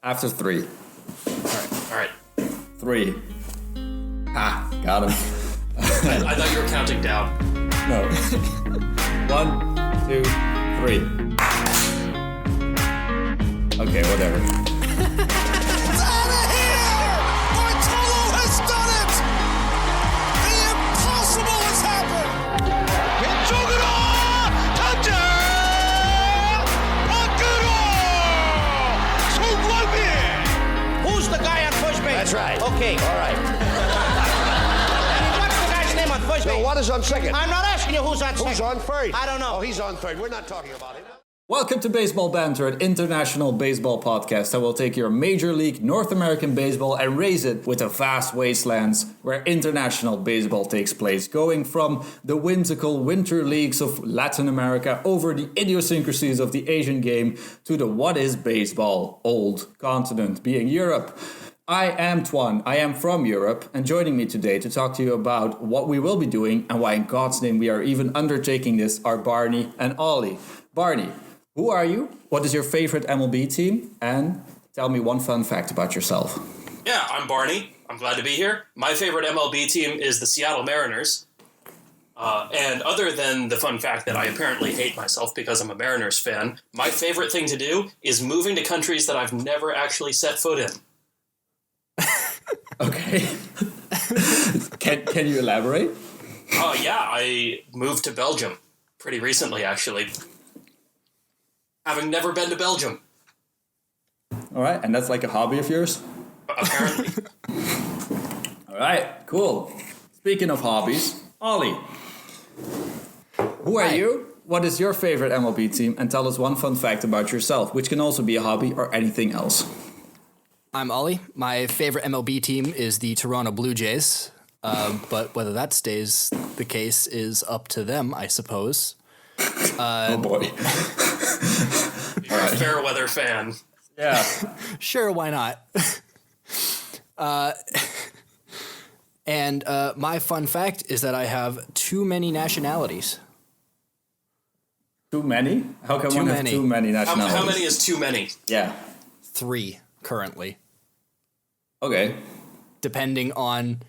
After 3. All right. 3. Got him. I thought you were counting down. No. 1, 2, 3. Okay, whatever. It's out of here! Bartolo has done it! The impossible has happened! 이쪽으로! touchdown! 밖으로! 송원빈! Who's the guy on first base? That's right. Okay. All right. What's the guy's name on first base? So what is on second? I'm not asking you who's on second. Who's on third? I don't know. Oh, he's on third. We're not talking about him. Welcome to Baseball Banter, an international baseball podcast that will take your Major League North American baseball and raise it with the vast wastelands where international baseball takes place, going from the whimsical winter leagues of Latin America over the idiosyncrasies of the Asian game to the what is baseball old continent, being Europe. I am Toine, I am from Europe, and joining me today to talk to you about what we will be doing and why in God's name we are even undertaking this are Barney and Ollie. Barney, who are you? What is your favorite MLB team? And tell me one fun fact about yourself. Yeah, I'm Barney. I'm glad to be here. My favorite MLB team is the Seattle Mariners. And other than the fun fact that I apparently hate myself because I'm a Mariners fan, my favorite thing to do is moving to countries that I've never actually set foot in. Okay. Can you elaborate? Yeah, I moved to Belgium pretty recently, actually. Having never been to Belgium. All right, and that's like a hobby of yours? Apparently. All right, cool. Speaking of hobbies, Ollie, who are you? What is your favorite MLB team? And tell us one fun fact about yourself, which can also be a hobby or anything else. I'm Ollie. My favorite MLB team is the Toronto Blue Jays, but whether that stays the case is up to them, I suppose. Oh boy. You're a fair weather fan. Yeah. Sure, why not? And my fun fact is that I have too many nationalities. Too many? How come Too one many. have too many nationalities? How many is too many? Yeah. 3 currently, Okay. depending on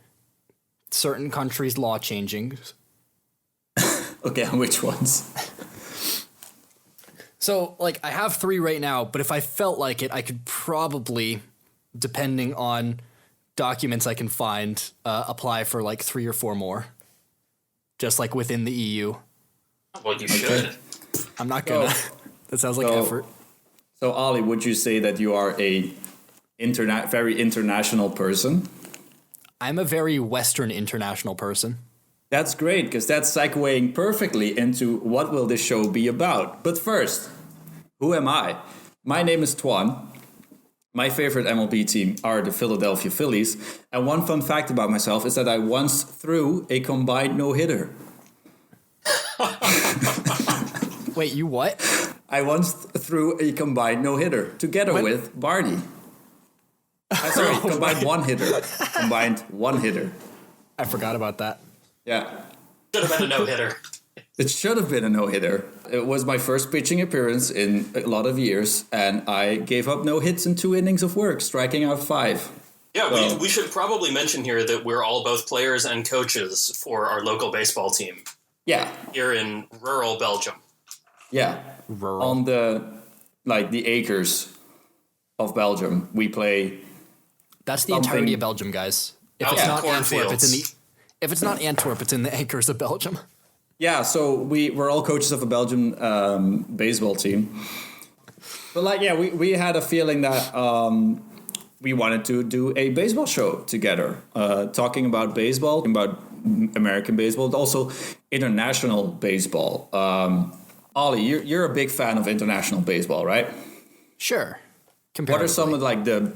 certain countries' law changing. Okay, which ones? So, I have 3 right now, but if I felt like it, I could probably, depending on documents I can find, apply for 3 or 4 more. Just within the EU. Well, you should. I'm not gonna. That sounds like effort. So, Ollie, would you say that you are a very international person? I'm a very Western international person. That's great, because that's segueing perfectly into what will this show be about. But first, who am I? My name is Toine. My favorite MLB team are the Philadelphia Phillies. And one fun fact about myself is that I once threw a combined no-hitter. Wait, you what? I once threw a combined no-hitter together with Barney. Sorry, combined one-hitter. Combined one-hitter. I forgot about that. Yeah. Should have been a no-hitter. It should have been a no-hitter. It was my first pitching appearance in a lot of years, and I gave up no hits in 2 innings of work, striking out 5. Yeah, we should probably mention here that we're all both players and coaches for our local baseball team. Yeah. Here in rural Belgium. Yeah. Rural. On the acres of Belgium, we play. That's the entirety of Belgium, guys. If Out it's in not Antwerp, cornfields. If it's not Antwerp, it's in the acres of Belgium. Yeah, so we're all coaches of a Belgian baseball team. But we had a feeling that we wanted to do a baseball show together, talking about baseball, about American baseball, but also international baseball. Ollie, you're a big fan of international baseball, right? Sure. What are some of the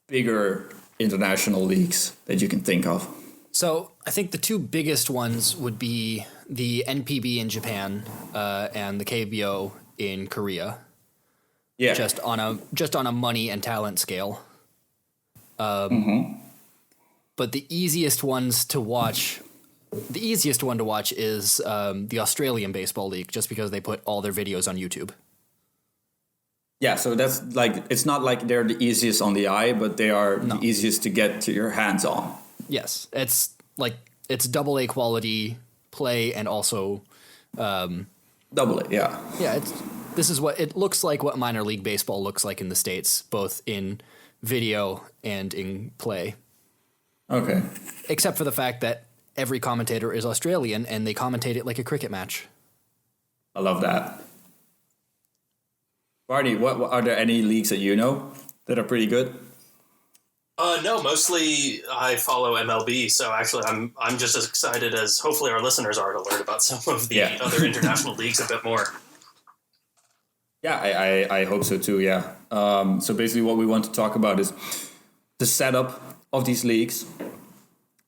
bigger international leagues that you can think of? So I think the 2 biggest ones would be the NPB in Japan and the KBO in Korea. Yeah. Just on a money and talent scale. But the easiest one to watch is the Australian Baseball League, just because they put all their videos on YouTube. Yeah, so that's like, it's not like they're the easiest on the eye, but they are the easiest to get to your hands on. Yes, it's double A quality play and also Double it, yeah. yeah, this is what it looks like, what minor league baseball looks like in the States, both in video and in play. Okay. Except for the fact that every commentator is Australian and they commentate it like a cricket match. I love that. Barney, what are there any leagues that you know that are pretty good? No, mostly I follow MLB, so actually I'm just as excited as hopefully our listeners are to learn about some of the other international leagues a bit more. Yeah, I hope so too, yeah. So basically what we want to talk about is the setup of these leagues,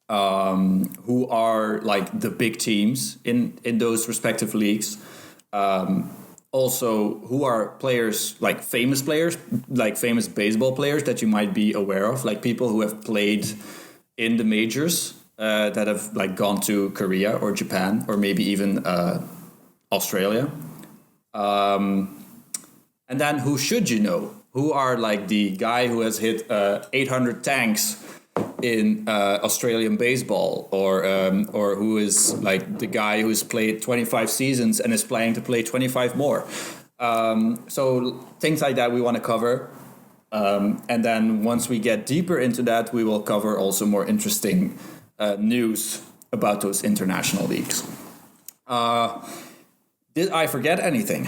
who are like the big teams in those respective leagues. Also, who are players, like famous baseball players that you might be aware of, like people who have played in the majors, that have like gone to Korea or Japan or maybe even Australia. And then who should you know? Who are like the guy who has hit 800 tanks in Australian baseball, or who is like the guy who's played 25 seasons and is planning to play 25 more. So things like that we want to cover. And then once we get deeper into that, we will cover also more interesting news about those international leagues. Did I forget anything?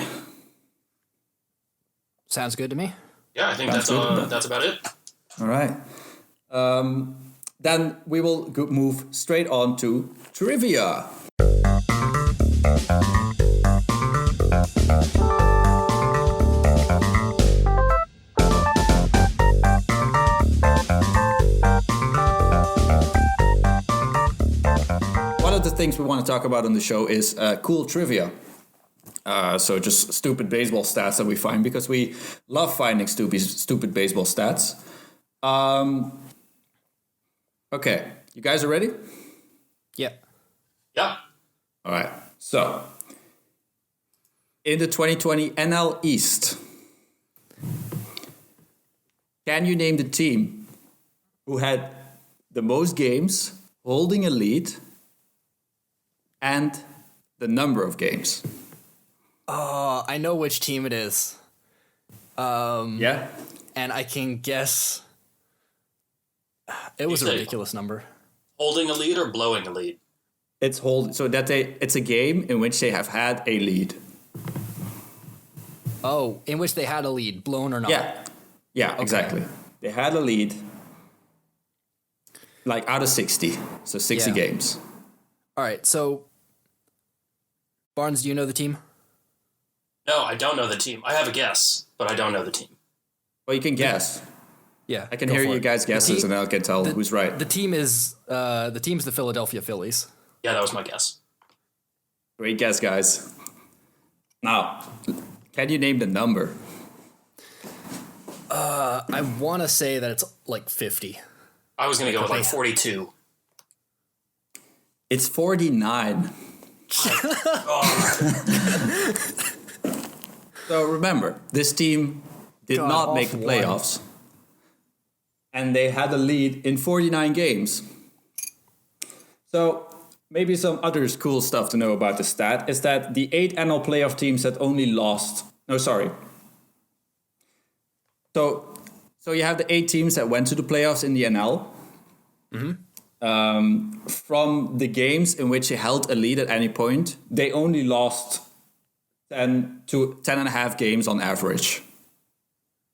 Sounds good to me. Yeah, I think that's about it. All right. Then we will move straight on to trivia. One of the things we want to talk about on the show is cool trivia. So just stupid baseball stats that we find, because we love finding stupid baseball stats. Okay, you guys are ready? Yeah. Yeah. All right. So, in the 2020 NL East, can you name the team who had the most games holding a lead and the number of games? Oh, I know which team it is. Yeah? And I can guess. It was a ridiculous number. Holding a lead or blowing a lead? It's a game in which they have had a lead. Oh, in which they had a lead, blown or not? Yeah, okay. Exactly. They had a lead, like out of 60, so 60 games. All right, so Barnes, do you know the team? No, I don't know the team. I have a guess, but I don't know the team. Well, you can guess. Yeah, I can hear you guys' guesses, and I can tell who's right. The team is the Philadelphia Phillies. Yeah, that was my guess. Great guess, guys. Now, can you name the number? I want to say that it's like 50. I was going to go with like 42. It's 49. So remember, this team did not make the playoffs. And they had a lead in 49 games. So maybe some other cool stuff to know about the stat is that the 8 NL playoff teams that only lost... No, sorry. So you have the 8 teams that went to the playoffs in the NL. Mm-hmm. From the games in which they held a lead at any point, they only lost 10 to 10.5 games on average.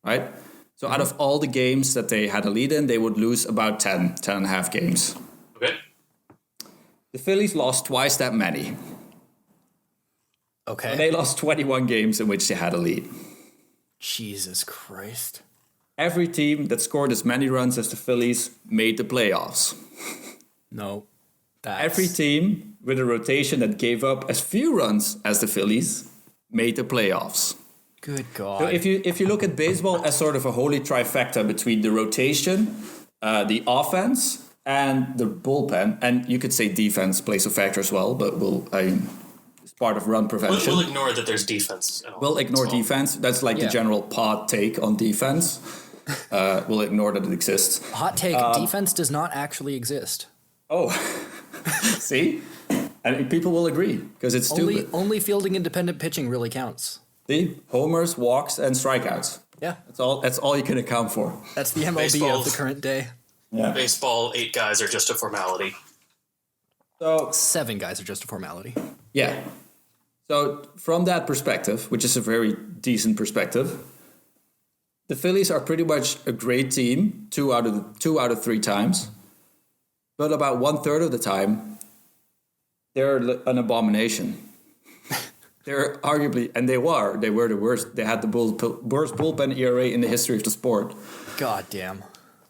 Right? So out of all the games that they had a lead in, they would lose about 10.5 games. Okay. The Phillies lost twice that many. Okay. And they lost 21 games in which they had a lead. Jesus Christ. Every team that scored as many runs as the Phillies made the playoffs. No. Every team with a rotation that gave up as few runs as the Phillies made the playoffs. Good God. So if you look at baseball as sort of a holy trifecta between the rotation, the offense, and the bullpen, and you could say defense plays a factor as well, but it's part of run prevention. We'll ignore that there's defense. We'll ignore defense. That's like the general pod take on defense. We'll ignore that it exists. Hot take, defense does not actually exist. Oh, see? And people will agree because it's stupid. Only fielding independent pitching really counts. See? Homers, walks, and strikeouts. Yeah. That's all you can account for. That's the MLB of the current day. Yeah. Baseball, 8 guys are just a formality. So 7 guys are just a formality. yeah. So from that perspective, which is a very decent perspective, the Phillies are pretty much a great team 2 out of 3 times. But about 1/3 of the time, they're an abomination. They're arguably, and they were the worst. They had the worst bullpen ERA in the history of the sport. God damn.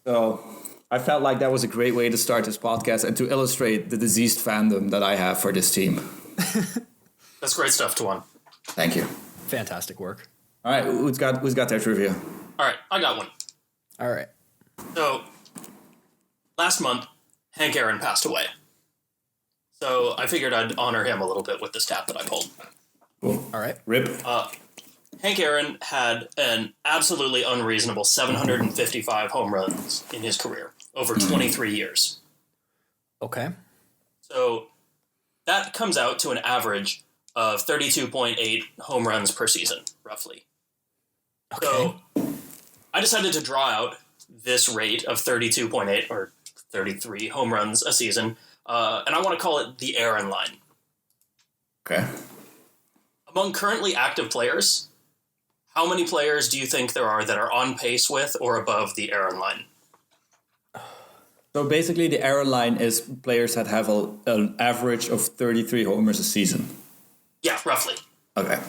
So I felt like that was a great way to start this podcast and to illustrate the diseased fandom that I have for this team. That's great stuff, Toine. Thank you. Fantastic work. All right, who's got their trivia? All right, I got one. All right. So, last month, Hank Aaron passed away. So I figured I'd honor him a little bit with the stat that I pulled. Cool. All right. Rip. Hank Aaron had an absolutely unreasonable 755 home runs in his career over 23 years. Okay. So that comes out to an average of 32.8 home runs per season, roughly. Okay. So I decided to draw out this rate of 32.8 or 33 home runs a season, and I want to call it the Aaron line. Okay. Among currently active players, how many players do you think there are that are on pace with or above the Aaron line? So basically, the Aaron line is players that have an average of 33 homers a season. Yeah, roughly. Okay.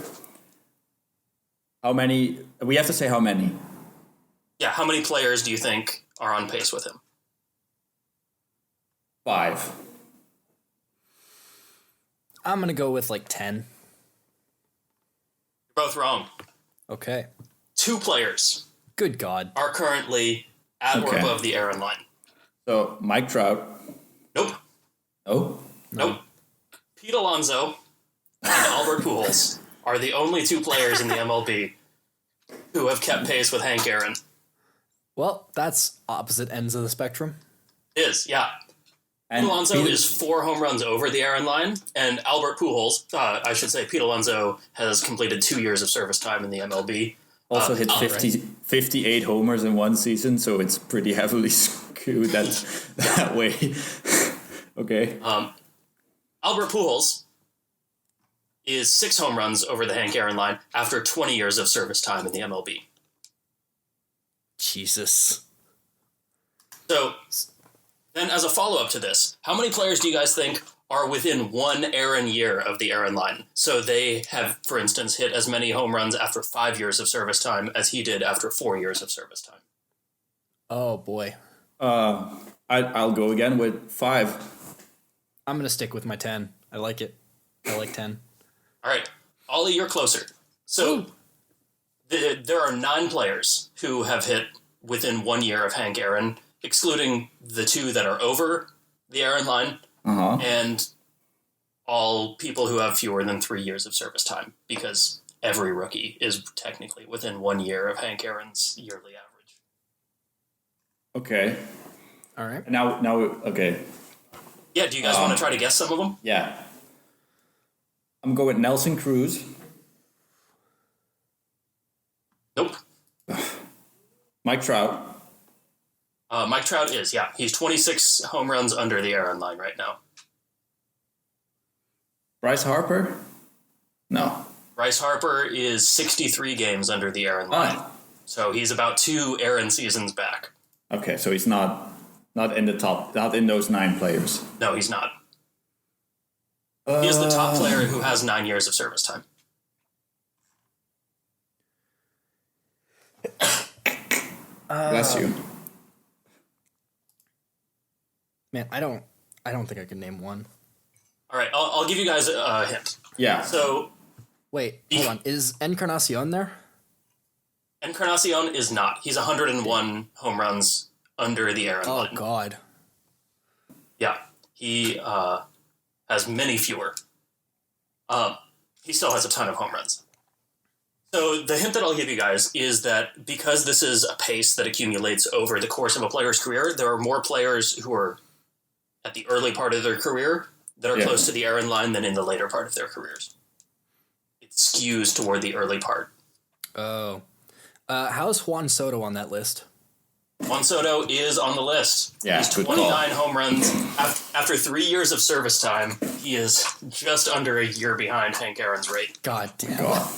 How many? We have to say how many. Yeah, how many players do you think are on pace with him? 5. I'm going to go with like 10. You're both wrong. Okay. 2 players Good God. are currently at or Okay. above the Aaron line. So Mike Trout. Nope. Oh. Nope. Pete Alonso and Albert Pujols are the only 2 players in the MLB who have kept pace with Hank Aaron. Well, that's opposite ends of the spectrum. Yeah. Pete And Alonso is 4 home runs over the Aaron line, and Albert Pujols, I should say Pete Alonso has completed 2 years of service time in the MLB. also hit 58 homers in one season, so it's pretty heavily skewed that way. Okay. Albert Pujols is 6 home runs over the Hank Aaron line after 20 years of service time in the MLB. Jesus. So, then as a follow-up to this, how many players do you guys think are within 1 Aaron year of the Aaron line? So they have, for instance, hit as many home runs after 5 years of service time as he did after 4 years of service time. Oh, boy. I'll go again with 5. I'm going to stick with my 10. I like it. I like 10. All right, Ollie, you're closer. So there are 9 players who have hit within 1 year of Hank Aaron, excluding the 2 that are over the Aaron line, and all people who have fewer than 3 years of service time, because every rookie is technically within 1 year of Hank Aaron's yearly average. Okay. All right. Now, okay. Yeah, do you guys want to try to guess some of them? Yeah. I'm going with Nelson Cruz. Nope. Mike Trout. Mike Trout is, yeah. He's 26 home runs under the Aaron line right now. Bryce Harper? No. Bryce Harper is 63 games under the Aaron line. So he's about 2 Aaron seasons back. Okay, so he's not in the top, not in those 9 players. No, he's not. He is the top player who has 9 years of service time. Bless you. Man, I don't think I can name one. All right, I'll give you guys a hint. Yeah. So Wait, hold on. Is Encarnacion there? Encarnacion is not. He's 101 home runs under the Aaron line. Oh, God. Yeah, he has many fewer. he still has a ton of home runs. So the hint that I'll give you guys is that because this is a pace that accumulates over the course of a player's career, there are more players who are at the early part of their career that are close to the errand line than in the later part of their careers. It skews toward the early part. Oh. How's Juan Soto on that list? Juan Soto is on the list. Yeah, he's good 29 call. home runs. After 3 years of service time, he is just under a year behind Hank Aaron's rate. God damn. God.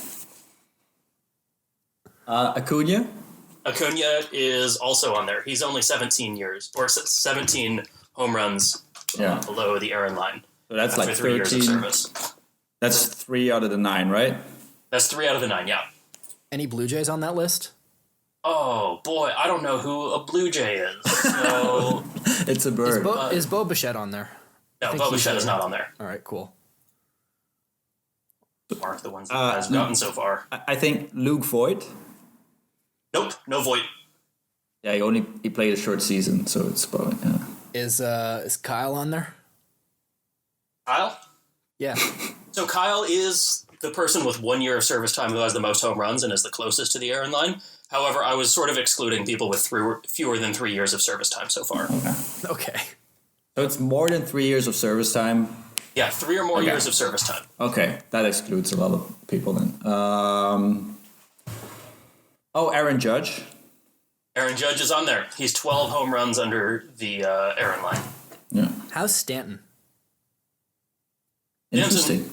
Acuna? Acuna is also on there. He's only 17 home runs below the Aaron line. So that's after like 3 years of 13. service. That's 3 out of the 9, right? That's 3 out of the 9, yeah. Any Blue Jays on that list? Oh, boy, I don't know who a Blue Jay is. So It's a bird. Is Bo Bichette on there? no, think Bo he's Bichette is there. not on there. All right, cool. Mark the ones that he has gotten so far. I think Luke Voigt. Nope, no Voigt. Yeah, he played a short season, so it's probably Is Kyle on there? Kyle? Yeah. So Kyle is the person with 1 year of service time who has the most home runs and is the closest to the Aaron line. However, I was sort of excluding people with fewer than 3 years of service time so far. Okay. So it's more than 3 years of service time. Yeah, 3 or more years of service time. Okay, that excludes a lot of people then. Aaron Judge. Aaron Judge is on there. He's 12 home runs under the Aaron line. Yeah. How's Stanton? Interesting.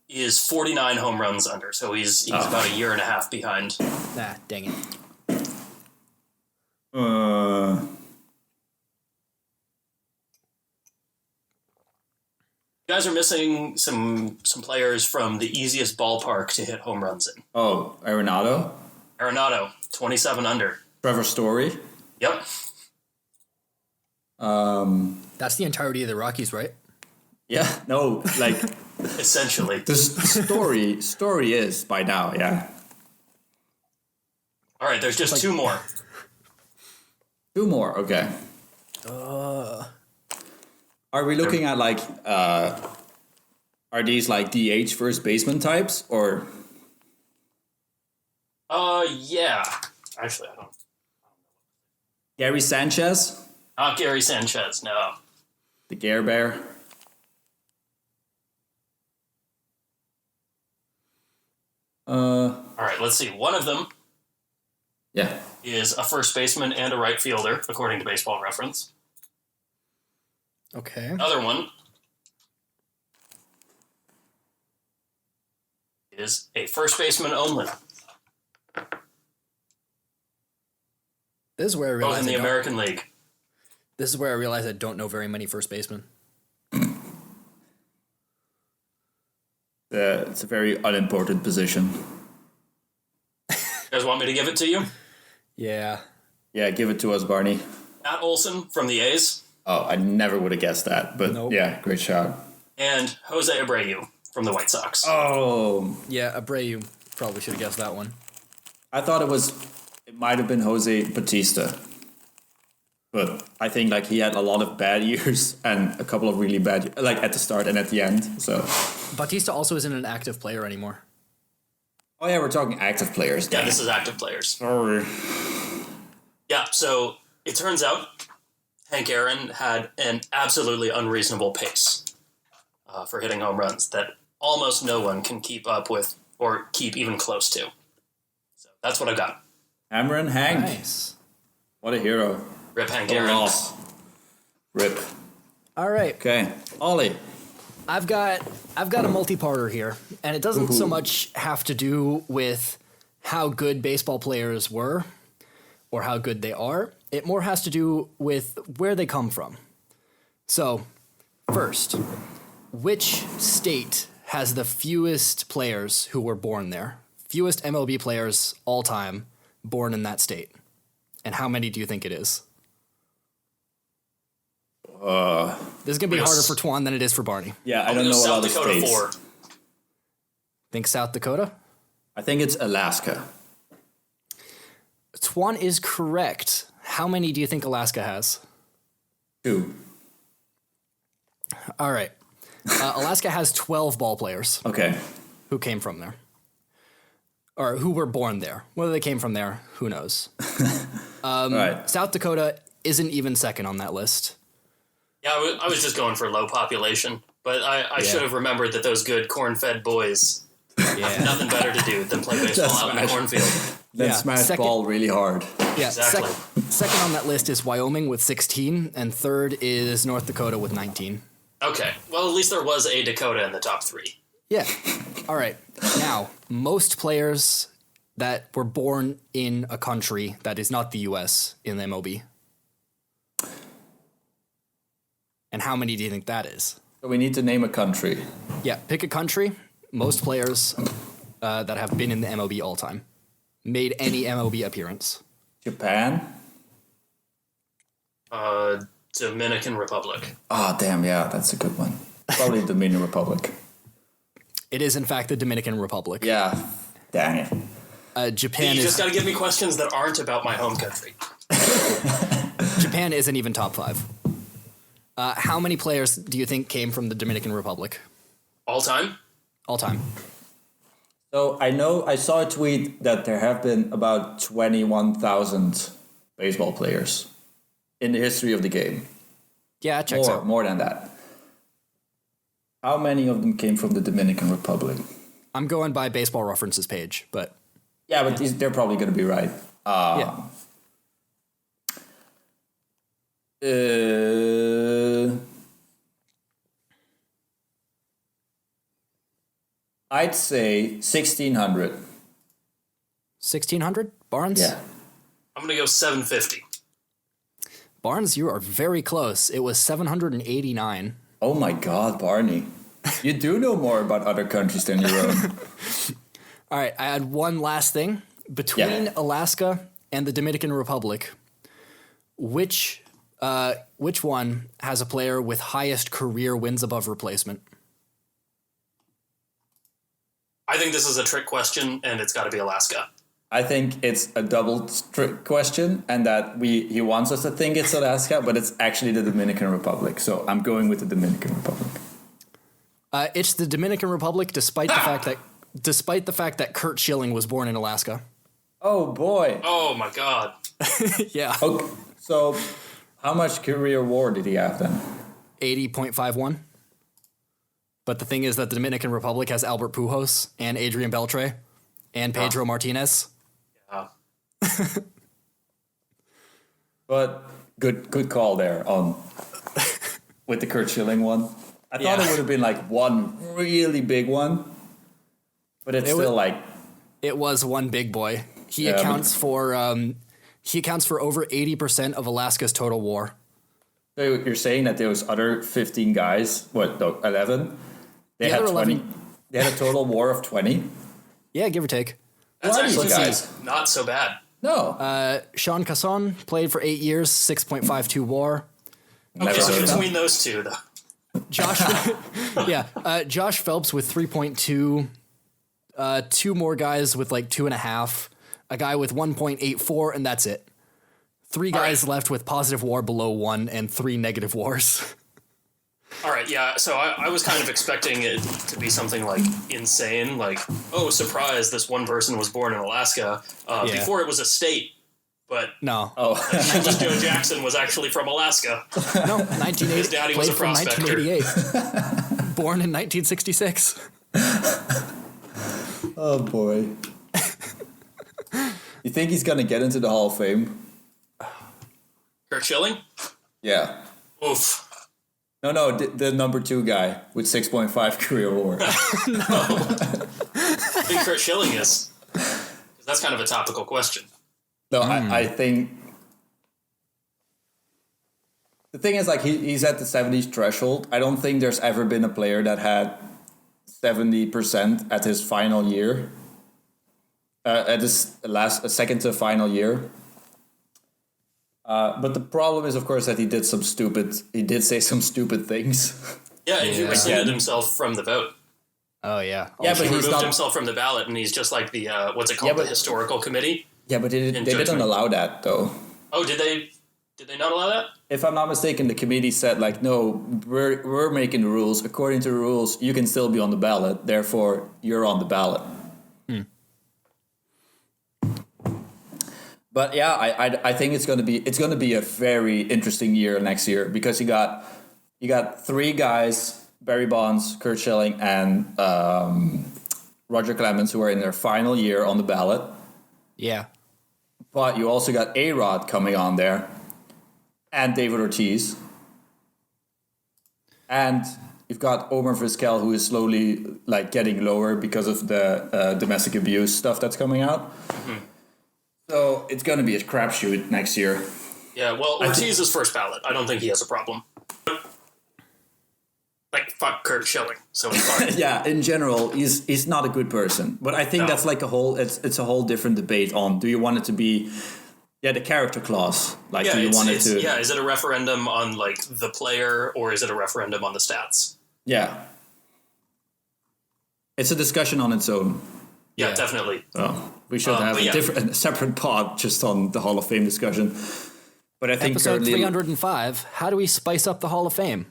Is 49 home runs under, so he's about a year and a half behind. Nah, dang it. You guys are missing some players from the easiest ballpark to hit home runs in. Arenado. Arenado, 27 under. Trevor Story. Yep. That's the entirety of the Rockies, right? Yeah, no, like Essentially. the story is by now, yeah. All right, there's just 2 more. 2 more, okay. Are we looking at like are these like DH first baseman types or? Yeah. Actually, I don't. Gary Sanchez, Not Gary Sanchez, no. the Gare Bear. All right, let's see. One of them Yeah. is a first baseman and a right fielder, according to Baseball Reference. Okay. Another one is a first baseman only, This is where I both realize in the American League. This is where I realize I don't know very many first basemen. It's a very unimportant position. You guys want me to give it to you? Yeah. Yeah, give it to us, Barney. Matt Olson from the A's Oh, I never would have guessed that, but Nope. yeah, great shot. and Jose Abreu from the White Sox. Oh, Yeah, Abreu probably should have guessed that one. I thought it might have been Jose Batista, but I think like he had a lot of bad years and a couple of really bad, like at the start and at the end. So, Batista also isn't an active player anymore. oh yeah, we're talking active players. Yeah, Dang. this is active players. Sorry. Yeah, so it turns out Hank Aaron had an absolutely unreasonable pace for hitting home runs that almost no one can keep up with or keep even close to. So that's what I got. Cameron Hank, Nice. what a hero. Rip Hank What a Aaron. loss. Rip. All right. Okay, Ollie. I've got a multi-parter here, and it doesn't so much have to do with how good baseball players were or how good they are. It more has to do with where they come from. So, first, which state has the fewest players who were born there? Fewest MLB players all time born in that state. And how many do you think it is? This is going to be Yes. harder for Toine than it is for Barney. Yeah, I I'm don't gonna know go a lot South of Dakota states. 4. Think South Dakota? I think it's Alaska. Toine is correct. How many do you think Alaska has? 2. All right. Alaska has 12 ball players Okay. who came from there. Or who were born there. Whether they came from there, who knows. Right. South Dakota isn't even second on that list. Yeah, I was just going for low population, but I should have remembered that those good corn-fed boys have nothing better to do than play baseball out in the cornfield. Then smash ball really hard. Yeah, Exactly. second on that list is Wyoming with 16, and third is North Dakota with 19. Okay, well, at least there was a Dakota in the top 3. Yeah. All right. Now, most players that were born in a country that is not the U.S. in the MLB. And how many do you think that is? So we need to name a country. Yeah, pick a country. Most players that have been in the MLB all time. Made any MLB appearance. Japan? Dominican Republic. Oh, damn, yeah, that's a good one. Probably Dominican Republic. It is, in fact, the Dominican Republic. Yeah, dang it. Japan You is... just got to give me questions that aren't about my home country. Japan isn't even top 5. How many players do you think came from the Dominican Republic? All time? All time. So I saw a tweet that there have been about 21,000 baseball players in the history of the game. Yeah, checks out. More than that. How many of them came from the Dominican Republic? I'm going by Baseball References page, but... Yeah, but they're probably going to be right. I'd say 1,600. 1,600? Barnes? Yeah. I'm going to go 750. Barnes, you are very close. It was 789. Oh my God, Barney. You do know more about other countries than your own. All right, I had one last thing. Between Alaska and the Dominican Republic, which one has a player with highest career wins above replacement? I think this is a trick question, and it's got to be Alaska. I think it's a double trick question, and that he wants us to think it's Alaska, but it's actually the Dominican Republic. So I'm going with the Dominican Republic. It's the Dominican Republic, despite the fact that Curt Schilling was born in Alaska. Oh boy! Oh my God. Yeah. Okay, so how much career WAR did he have then? 80.51. But the thing is that the Dominican Republic has Albert Pujols and Adrian Beltre and Pedro Martinez. Yeah. But good call there on with the Curt Schilling one. I thought it would have been like one really big one, but it's still like it was one big boy. He accounts for over 80% of Alaska's total WAR. So you're saying that those other 15 guys, 11? They had 20. 11. They had a total WAR of 20. Yeah, give or take. That's What actually guys? not so bad. No. Sean Casson played for 8 years, 6.52 WAR. Okay, so between those two, though. Josh Phelps with 3.2, 2 more guys with like 2.5, a guy with 1.84, and that's it. 3 guys left with positive WAR below 1 and 3 negative WARs. All right, yeah, so I was kind of expecting it to be something like insane, like, oh, surprise, this one person was born in Alaska before it was a state. But no. Joe Jackson was actually from Alaska. No, 1980. His daddy was a from prospector. 1988. Born in 1966. Oh boy. You think he's gonna get into the Hall of Fame? Curt Schilling? Yeah. Oof. No, the number 2 guy with 6.5 career WAR. No. I think Curt Schilling is. 'Cause that's kind of a topical question. No, I think the thing is, like, he's at the 70s threshold. I don't think there's ever been a player that had 70% at his final year, at his second to final year. But the problem is, of course, that he did say some stupid things. Yeah, and he rescinded himself from the vote. Oh, yeah. Yeah, but He he's removed not himself from the ballot, and he's just like the, what's it called, the historical committee? Yeah, but they didn't allow that, though. Oh, did they? Did they not allow that? If I'm not mistaken, the committee said, like, no, we're making the rules. According to the rules, you can still be on the ballot. Therefore, you're on the ballot. But yeah, I think it's going to be a very interesting year next year, because you got three guys, Barry Bonds, Kurt Schilling, and Roger Clemens, who are in their final year on the ballot. Yeah. But you also got A-Rod coming on there, and David Ortiz. And you've got Omar Vizquel, who is slowly like getting lower because of the domestic abuse stuff that's coming out. Mm-hmm. So it's going to be a crapshoot next year. Yeah, well, Ortiz is first ballot. I don't think he has a problem. Like, fuck Kurt Schilling, so it's fine. Yeah, in general, he's not a good person. But I think that's like it's a whole different debate on, do you want it to be, the character clause? Like, yeah, do you want it to... Yeah, is it a referendum on, like, the player, or is it a referendum on the stats? Yeah. It's a discussion on its own. Yeah, definitely. Oh, we should have a separate pod just on the Hall of Fame discussion. But I think episode 305, how do we spice up the Hall of Fame?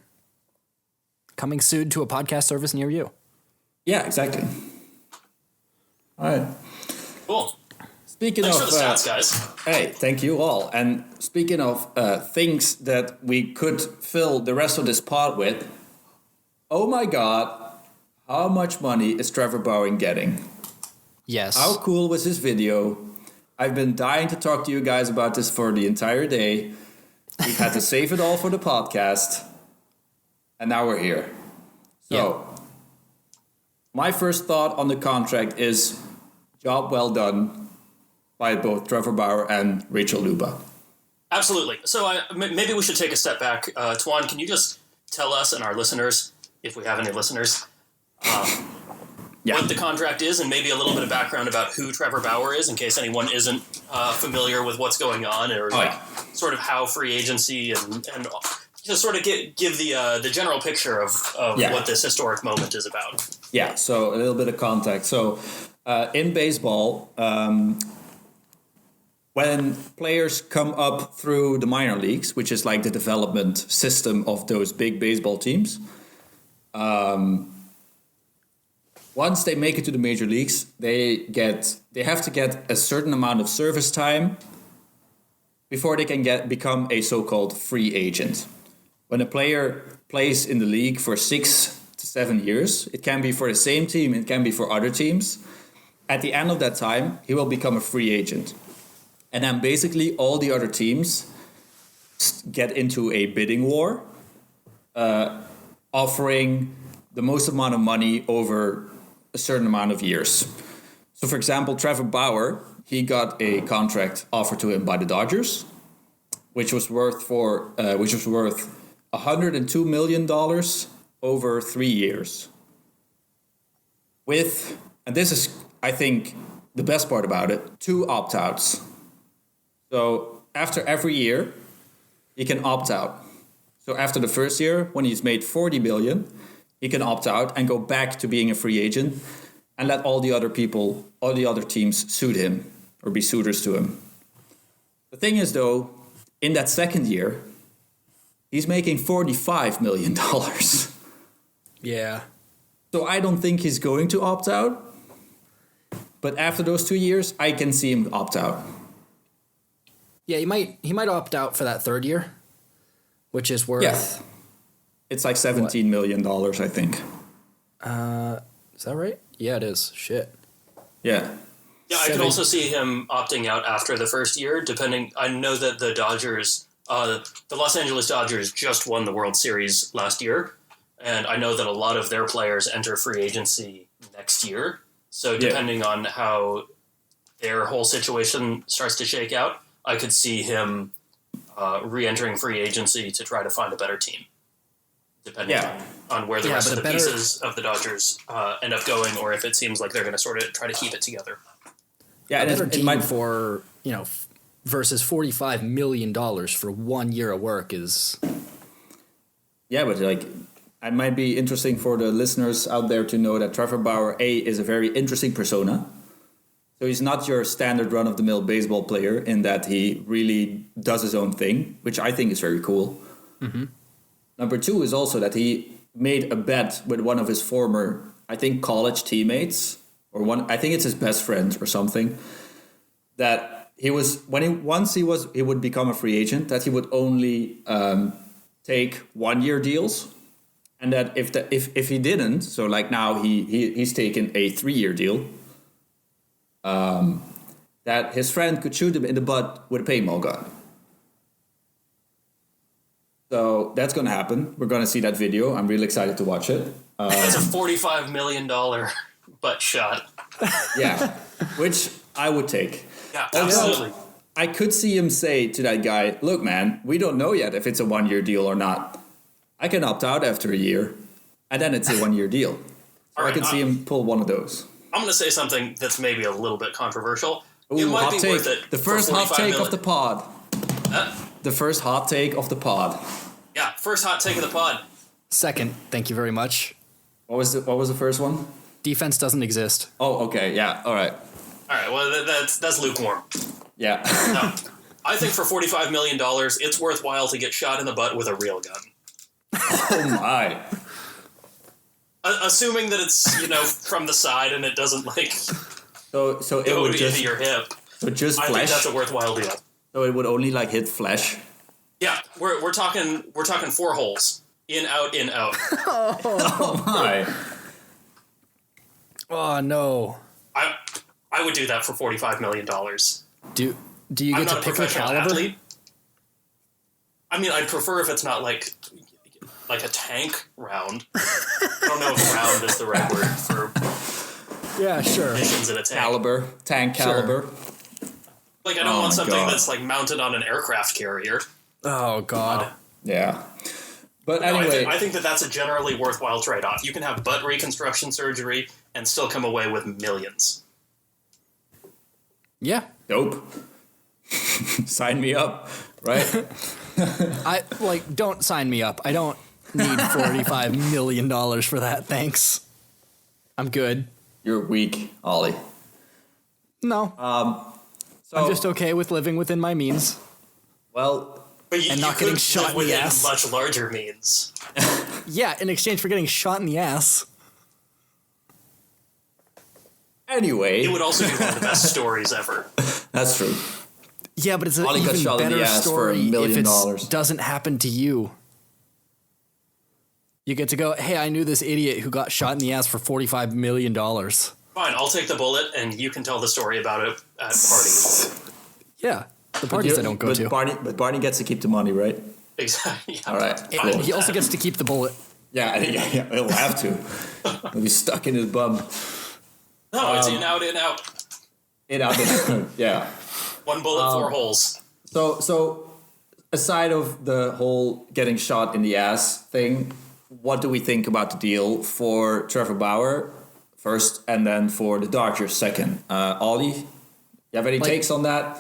Coming soon to a podcast service near you. Yeah, exactly. All right. Cool. Speaking Thanks of for the stats, guys. Hey, thank you all. And speaking of things that we could fill the rest of this pod with, oh my God, how much money is Trevor Bauer getting? Yes. How cool was this video? I've been dying to talk to you guys about this for the entire day. We've had to save it all for the podcast. And now we're here. So, my first thought on the contract is job well done by both Trevor Bauer and Rachel Luba. Absolutely. So maybe we should take a step back. Toine, can you just tell us and our listeners, if we have any listeners, what the contract is, and maybe a little bit of background about who Trevor Bauer is, in case anyone isn't familiar with what's going on, or sort of how free agency and just sort of give the general picture of what this historic moment is about. Yeah, so a little bit of context. So in baseball, when players come up through the minor leagues, which is like the development system of those big baseball teams, once they make it to the major leagues, they have to get a certain amount of service time before they can become a so-called free agent. When a player plays in the league for 6 to 7 years, it can be for the same team, it can be for other teams. At the end of that time, he will become a free agent. And then basically all the other teams get into a bidding war, offering the most amount of money over a certain amount of years. So, for example, Trevor Bauer, he got a contract offered to him by the Dodgers, which was worth $102 million over 3 years. And this is, I think, the best part about it, 2 opt-outs. So after every year, he can opt out. So after the first year, when he's made $40 million, he can opt out and go back to being a free agent and let all the other teams suit him or be suitors to him. The thing is, though, in that second year, he's making $45 million. Yeah. So I don't think he's going to opt out. But after those 2 years, I can see him opt out. Yeah, he might opt out for that third year, which is worth... Yeah. It's like $17 million, I think. Is that right? Yeah, it is. Shit. Yeah. Yeah, I could also see him opting out after the first year, depending... I know that the Dodgers... the Los Angeles Dodgers just won the World Series last year, and I know that a lot of their players enter free agency next year. So depending on how their whole situation starts to shake out, I could see him re-entering free agency to try to find a better team, depending on where the rest of the pieces of the Dodgers end up going, or if it seems like they're going to sort of try to keep it together. Yeah, a better team for, versus $45 million for 1 year of work is... Yeah, but it might be interesting for the listeners out there to know that Trevor Bauer, A, is a very interesting persona. So he's not your standard run-of-the-mill baseball player in that he really does his own thing, which I think is very cool. Mm-hmm. Number 2 is also that he made a bet with one of his former, I think, college teammates, or I think it's his best friend or something, that he would become a free agent, that he would only take 1-year deals, and that if he didn't, so like now he's taken a 3-year deal, that his friend could shoot him in the butt with a paintball gun. So that's going to happen. We're going to see that video. I'm really excited to watch it. It's a $45 million butt shot. Yeah, which I would take. Yeah, absolutely. I could see him say to that guy, look, man, we don't know yet if it's a 1-year deal or not. I can opt out after a year, and then it's a 1-year deal. So I could see him pull one of those. I'm going to say something that's maybe a little bit controversial. Ooh, it might hot be take. worth it. The first hot take of the pod. The first hot take of the pod. Yeah, first hot take of the pod. Second, thank you very much. What was the first one? Defense doesn't exist. Oh, okay, yeah, all right. All right, well, that's lukewarm. Yeah. No, I think for $45 million, it's worthwhile to get shot in the butt with a real gun. Oh, my. Assuming that it's, from the side and it doesn't, So it go would into just... your hip. So just I flesh? think that's a worthwhile deal. So it would only, hit flesh? Yeah, we're talking 4 holes. In, out, in, out. Oh, my. Oh, no. I would do that for $45 million. Do you get to pick a caliber? Athlete. I mean, I'd prefer if it's not like a tank round. I don't know if round is the right word for Yeah, sure. missions in a tank. Tank caliber. I don't want something God. that's mounted on an aircraft carrier. Oh, God. Yeah. But No, anyway... I think that's a generally worthwhile trade-off. You can have butt reconstruction surgery and still come away with millions. Yeah. Dope. Sign me up, right? Don't sign me up. I don't need $45 million for that, thanks. I'm good. You're weak, Ollie. No. So, I'm just okay with living within my means. well, But you, And not you getting could shot live in the within ass. much larger means. Yeah, in exchange for getting shot in the ass. anyway, It would also be one of the best stories ever. that's true. Yeah, but it's an Ollie got even shot in the better ass for story $1 million. if it doesn't happen to you. You get to go, hey, I knew this idiot who got shot in the ass for $45 million. Fine, I'll take the bullet, and you can tell the story about it at parties. Yeah, the parties I don't go to. But Barney gets to keep the money, right? Exactly. Yeah. All right. And Cool. he also gets to keep the bullet. Yeah, he'll have to. He'll be stuck in his bum. No, it's in, out, in, out. Yeah. One bullet, 4 holes. So aside of the whole getting shot in the ass thing, what do we think about the deal for Trevor Bauer first, and then for the Dodgers second? Ollie, you have any takes on that?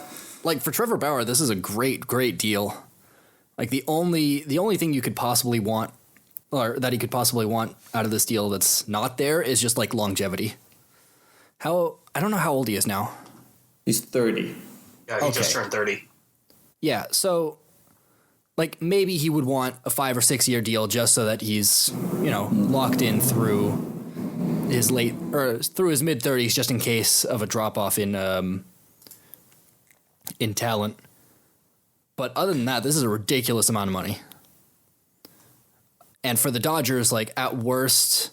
For Trevor Bauer, this is a great, great deal. The only thing you could possibly want, or that he could possibly want out of this deal that's not there, is just longevity. I don't know how old he is now. He's 30. Yeah, he just turned 30. Yeah, so maybe he would want a 5 or 6 year deal just so that he's, locked in through his mid 30s, just in case of a drop off in talent. But other than that, this is a ridiculous amount of money. And for the Dodgers, at worst,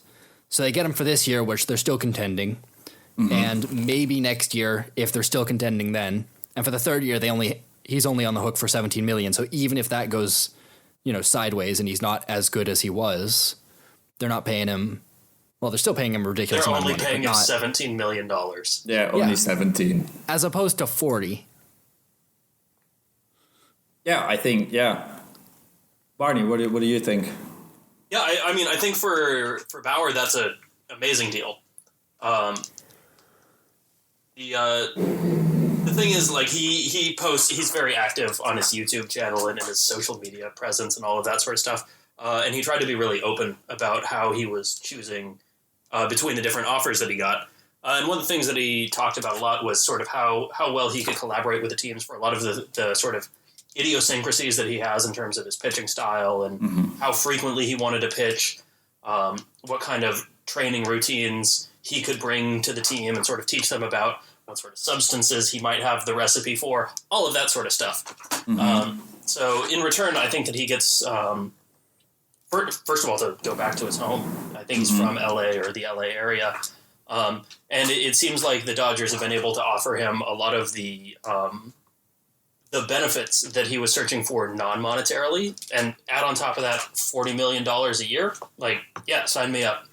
so they get him for this year, which they're still contending, and maybe next year if they're still contending then. And for the third year, he's only on the hook for $17 million. So even if that goes, sideways and he's not as good as he was, they're not paying him. Well, they're still paying him a ridiculous They're amount only of money. paying him $17 million. Yeah, only Yeah. 17. As opposed to 40. Yeah, I think, Barney, what do you think? Yeah, I think for Bauer, that's an amazing deal. The thing is, he posts, he's very active on his YouTube channel and in his social media presence and all of that sort of stuff. And he tried to be really open about how he was choosing between the different offers that he got. And one of the things that he talked about a lot was sort of how well he could collaborate with the teams for a lot of the sort of idiosyncrasies that he has in terms of his pitching style and how frequently he wanted to pitch, what kind of training routines he could bring to the team and sort of teach them about what sort of substances he might have the recipe for, all of that sort of stuff. So in return, I think that he gets, first of all, to go back to his home, I think he's from LA or the LA area. And it seems like the Dodgers have been able to offer him a lot of the benefits that he was searching for non-monetarily, and add on top of that $40 million a year. Like, yeah, sign me up.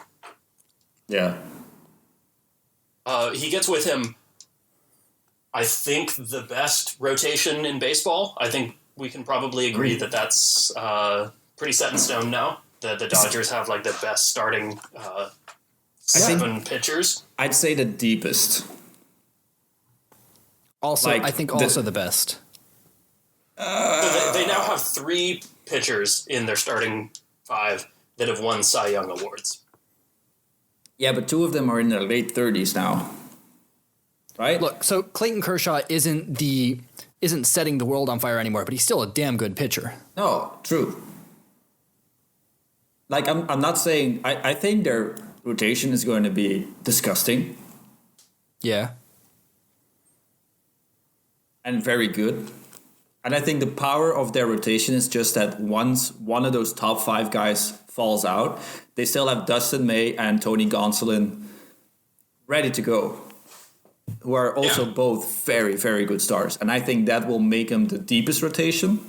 Yeah. He gets with him, I think, the best rotation in baseball. I think we can probably agree that that's pretty set in stone now. The Dodgers have like the best starting 7 pitchers. I'd say the deepest. Also, Like, I think also the best. So they now have 3 pitchers in their starting 5 that have won Cy Young awards. Yeah, but 2 of them are in their late 30s now. Right? Look, so Clayton Kershaw isn't setting the world on fire anymore, but he's still a damn good pitcher. No, true. Like, I'm not saying... I think their rotation is going to be disgusting. Yeah. And very good. And I think the power of their rotation is just that once one of those top 5 guys falls out, they still have Dustin May and Tony Gonsolin ready to go, who are also both very, very good stars. And I think that will make them the deepest rotation.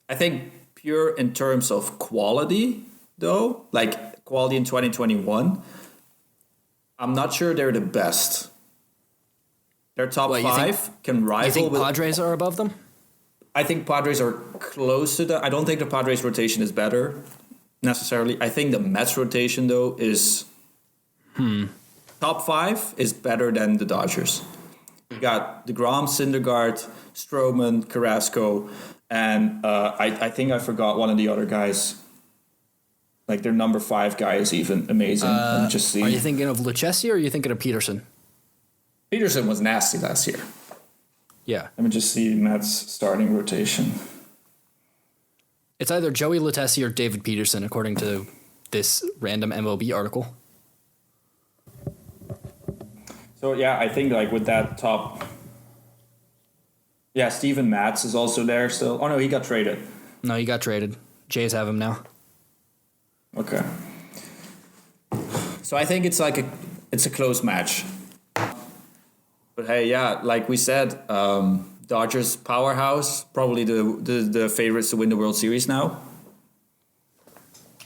I think pure in terms of quality, though, like quality in 2021, I'm not sure they're the best. Their top 5 can rival. You think Padres are above them? I think Padres are close to that. I don't think the Padres rotation is better necessarily. I think the Mets rotation, though, is top 5 is better than the Dodgers. You got DeGrom, Syndergaard, Stroman, Carrasco, and I think I forgot one of the other guys. Like their number 5 guy is even amazing. Let me just see. Are you thinking of Lucchesi or are you thinking of Peterson? Peterson was nasty last year. Yeah. Let me just see Mets starting rotation. It's either Joey Lucchesi or David Peterson, according to this random MLB article. So, yeah, I think like with that top... Yeah, Steven Matz is also there still. Oh, no, he got traded. No, he got traded. Jays have him now. Okay. So I think it's like it's a close match. But hey, yeah, like we said, Dodgers powerhouse, probably the favorites to win the World Series now.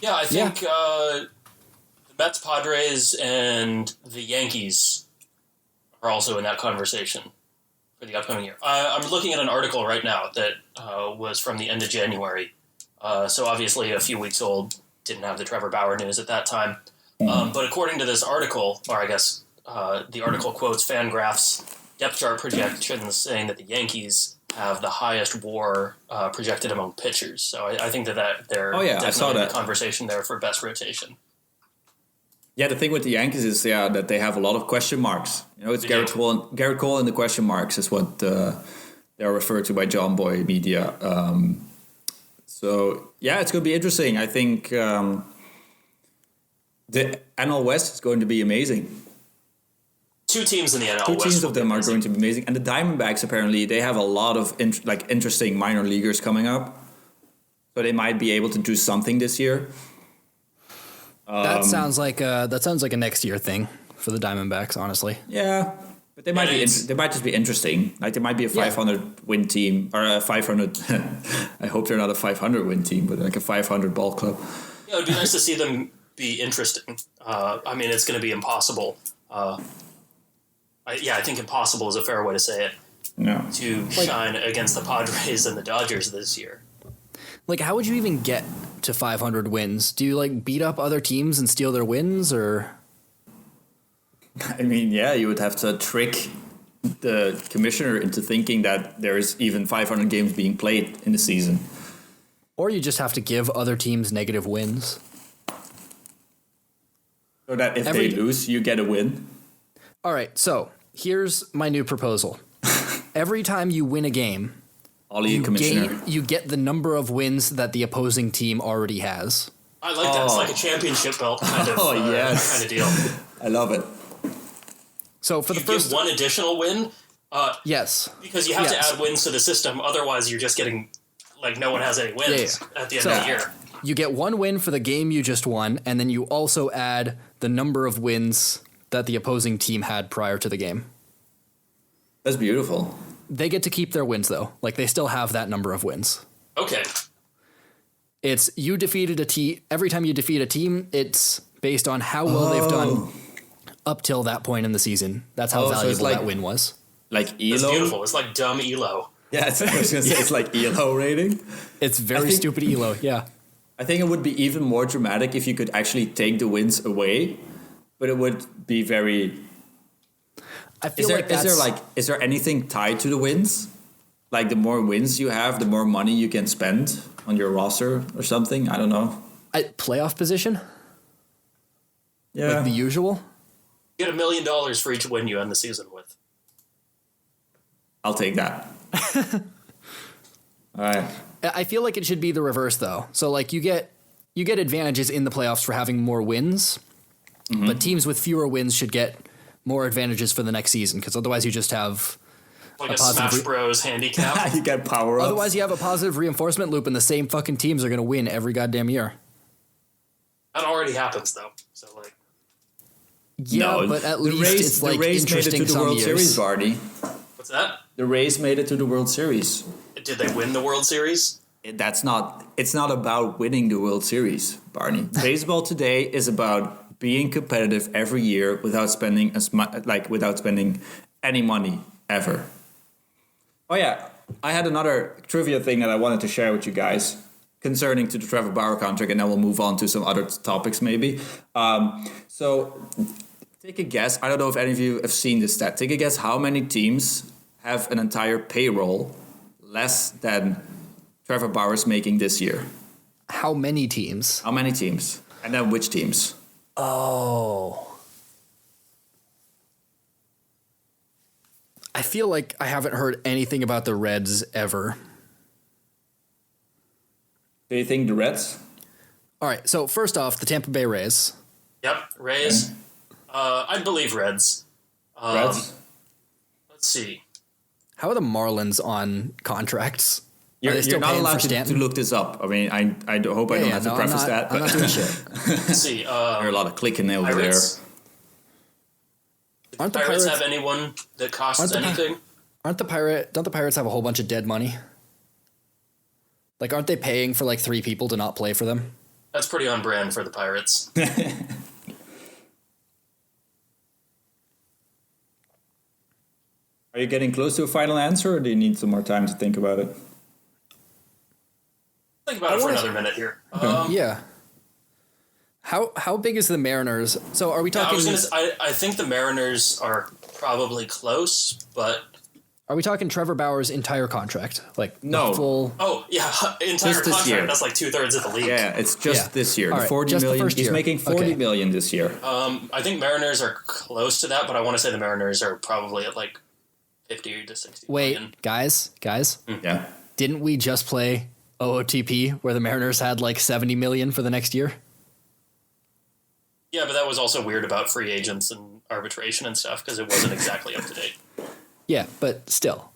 Yeah, I think the Mets, Padres, and the Yankees are also in that conversation for the upcoming year. I'm looking at an article right now that was from the end of January. So obviously a few weeks old, didn't have the Trevor Bauer news at that time. But according to this article, or I guess the article quotes Fangraph's depth chart projections saying that the Yankees have the highest WAR projected among pitchers. So I think that they're definitely in the conversation there for best rotation. Yeah, the thing with the Yankees is that they have a lot of question marks. You know, it's Garrett Cole and the question marks is what they're referred to by John Boy media. So yeah, it's going to be interesting. I think the NL West is going to be amazing. 2 teams in the NL West. 2 teams of them are going to be amazing. And the Diamondbacks, apparently, they have a lot of interesting minor leaguers coming up. So they might be able to do something this year. That sounds like a next year thing for the Diamondbacks, honestly. Yeah, but they might they might just be interesting. Like they might be a 500 win team or a 500. I hope they're not a 500 win team, but like a 500 ball club. Yeah, it would be nice to see them be interesting. I mean, it's going to be impossible. I think impossible is a fair way to say it. No. To shine against the Padres and the Dodgers this year. Like, how would you even get to 500 wins? Do you like beat up other teams and steal their wins, or? I mean, yeah, you would have to trick the commissioner into thinking that there's even 500 games being played in the season. Or you just have to give other teams negative wins. So that if they lose, you get a win. All right, so here's my new proposal. Every time you win a game, Ollie, commissioner. you get the number of wins that the opposing team already has. I like that. It's like a championship belt kind of, yes. kind of deal. I love it. So for the You first get one additional win. Yes. Because you have to add wins to the system. Otherwise, you're just getting, like, no one has any wins at the end of the year. You get one win for the game you just won, and then you also add the number of wins that the opposing team had prior to the game. That's beautiful. They get to keep their wins, though. Like, they still have that number of wins. Okay. It's you defeated a team. Every time you defeat a team, it's based on how well they've done up till that point in the season. That's how valuable that win was. Like ELO? It's beautiful. It's like dumb ELO. Yeah, I was going to say it's like ELO rating. It's very stupid ELO, yeah. I think it would be even more dramatic if you could actually take the wins away, but it would be very... I feel is there anything tied to the wins? Like the more wins you have, the more money you can spend on your roster or something? I don't know. Playoff position? Yeah. Like the usual? You get $1 million for each win you end the season with. I'll take that. All right. I feel like it should be the reverse, though. So, like, you get advantages in the playoffs for having more wins, but teams with fewer wins should get more advantages for the next season, because otherwise you just have like a Smash Bros handicap. You get power ups. Otherwise you have a positive reinforcement loop, and the same fucking teams are going to win every goddamn year. That already happens, though. So, like, yeah, but at least it's like interesting the World Series, Barney. What's that? The Rays made it to the World Series. Did they win the World Series? It's not about winning the World Series, Barney. Baseball today is about being competitive every year without spending any money ever. Oh yeah, I had another trivia thing that I wanted to share with you guys concerning to the Trevor Bauer contract, and then we'll move on to some other topics maybe. So take a guess. I don't know if any of you have seen this stat. Take a guess how many teams have an entire payroll less than Trevor Bauer's making this year. How many teams? How many teams? And then which teams? Oh. I feel like I haven't heard anything about the Reds ever. Do you think the Reds? All right, so first off, the Tampa Bay Rays. Yep, Rays. I believe Reds. Reds? Let's see. How are the Marlins on contracts? You're not allowed to look this up. I mean, I hope I don't have to preface that. But I'm not doing shit. Let's see. there are a lot of clicking over Pirates? there. Aren't the Pirates have anyone that costs anything? Don't the Pirates have a whole bunch of dead money? Like, aren't they paying for like 3 people to not play for them? That's pretty on brand for the Pirates. Are you getting close to a final answer, or do you need some more time to think about it? Think about it for another minute here. Yeah. How big is the Mariners? So are we talking? I think the Mariners are probably close, but are we talking Trevor Bauer's entire contract? Like no full? Oh yeah, entire just this contract. year. That's like 2/3 of the league. Yeah, it's just this year. All The right, 40 just the million. first He's year. making 40 million this year. I think Mariners are close to that, but I want to say the Mariners are probably at like 50 to 60 million. Wait, guys. Yeah. Didn't we just play OOTP where the Mariners had like 70 million for the next year? Yeah, but that was also weird about free agents and arbitration and stuff because it wasn't exactly up to date. Yeah, but still,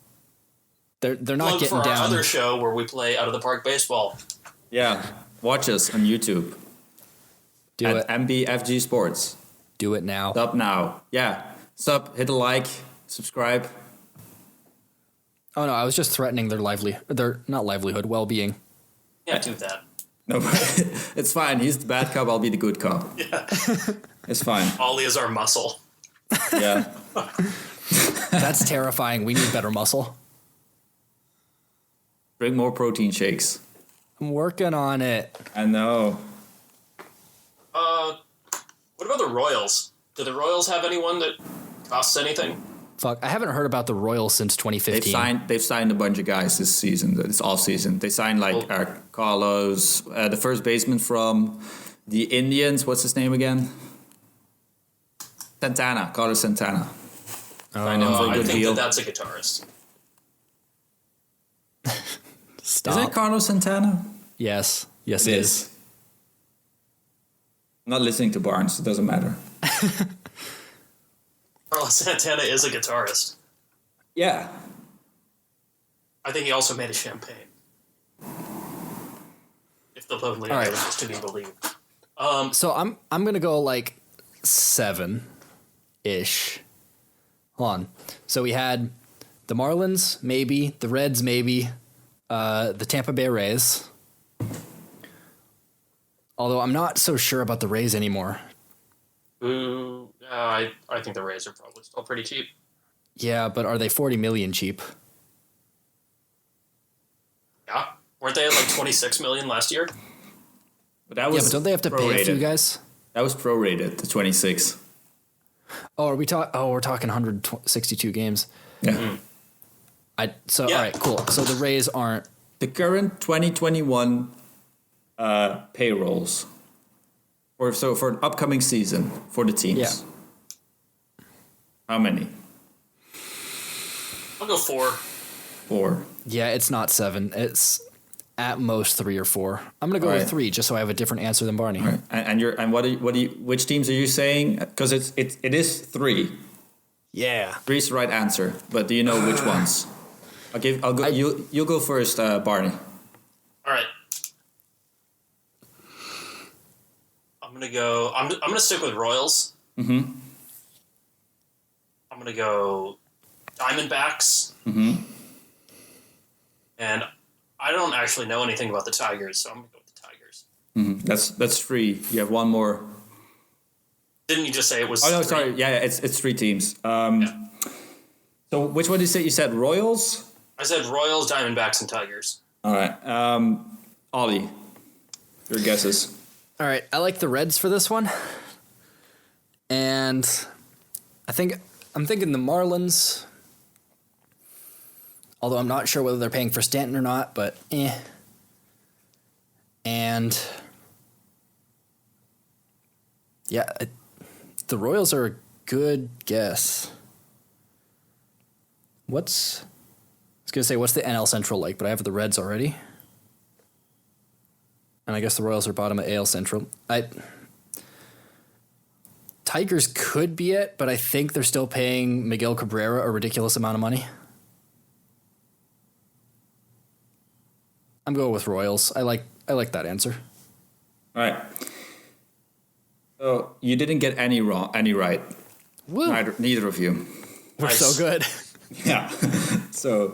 they're not Plug getting for down. our other show where we play out of the park baseball. Yeah. Watch us on YouTube. Do at it. MBFG Sports. Do it now. Sub now. Yeah. Sub, hit a like, subscribe. Oh no, I was just threatening their well-being. Yeah, do that. No, it's fine. He's the bad cop. I'll be the good cop. Yeah. It's fine. Ollie is our muscle. Yeah. That's terrifying. We need better muscle. Drink more protein shakes. I'm working on it. I know. What about the Royals? Do the Royals have anyone that costs anything? Fuck, I haven't heard about the Royals since 2015. They've signed a bunch of guys this season, this off season. They signed Carlos, the first baseman from the Indians. What's his name again? Carlos Santana. Sign him for a I good think deal. that's a guitarist. Stop. Is it Carlos Santana? Yes. Yes, it is. I'm not listening to Barnes. It doesn't matter. Carlos Santana is a guitarist. Yeah. I think he also made a champagne. If the Lonely All right. Island is to be believed. So I'm gonna go like 7-ish. Hold on. So we had the Marlins, maybe the Reds, maybe the Tampa Bay Rays. Although I'm not so sure about the Rays anymore. Ooh, I think the Rays are probably still pretty cheap. Yeah, but are they 40 million cheap? Yeah, weren't they at like 26 million last year? But that was Yeah, but don't they have to pay a few prorated. guys? That was prorated to 26. Oh, are we we're talking 162 games. Yeah. Mm-hmm. All right, cool. So the Rays aren't. The current 2021 payrolls for an upcoming season for the teams. Yeah. How many? I'll go 4. 4. Yeah, it's not 7. It's at most 3 or 4. I'm gonna go All with right. 3 just so I have a different answer than Barney. Right. And which teams are you saying? Because it is 3. Yeah. 3's the right answer, but do you know which ones? I'll go. You'll go first, Barney. All right. I'm gonna stick with Royals. Mm-hmm. I'm gonna go Diamondbacks. Mm-hmm. And I don't actually know anything about the Tigers, so I'm gonna go with the Tigers. Mm-hmm. That's 3. You have one more. Didn't you just say it was? Oh no, 3? sorry. Yeah, it's 3 teams. Yeah. So which one did you say? You said Royals. I said Royals, Diamondbacks, and Tigers. All right. Ollie, your guesses. All right, I like the Reds for this one. And I'm thinking the Marlins. Although I'm not sure whether they're paying for Stanton or not, but eh. And yeah, the Royals are a good guess. I was going to say, what's the NL Central like? But I have the Reds already. And I guess the Royals are bottom of AL Central. Tigers could be it, but I think they're still paying Miguel Cabrera a ridiculous amount of money. I'm going with Royals. I like that answer. All right. So you didn't get any right. Woo. Neither of you. We're Nice. so good. Yeah. So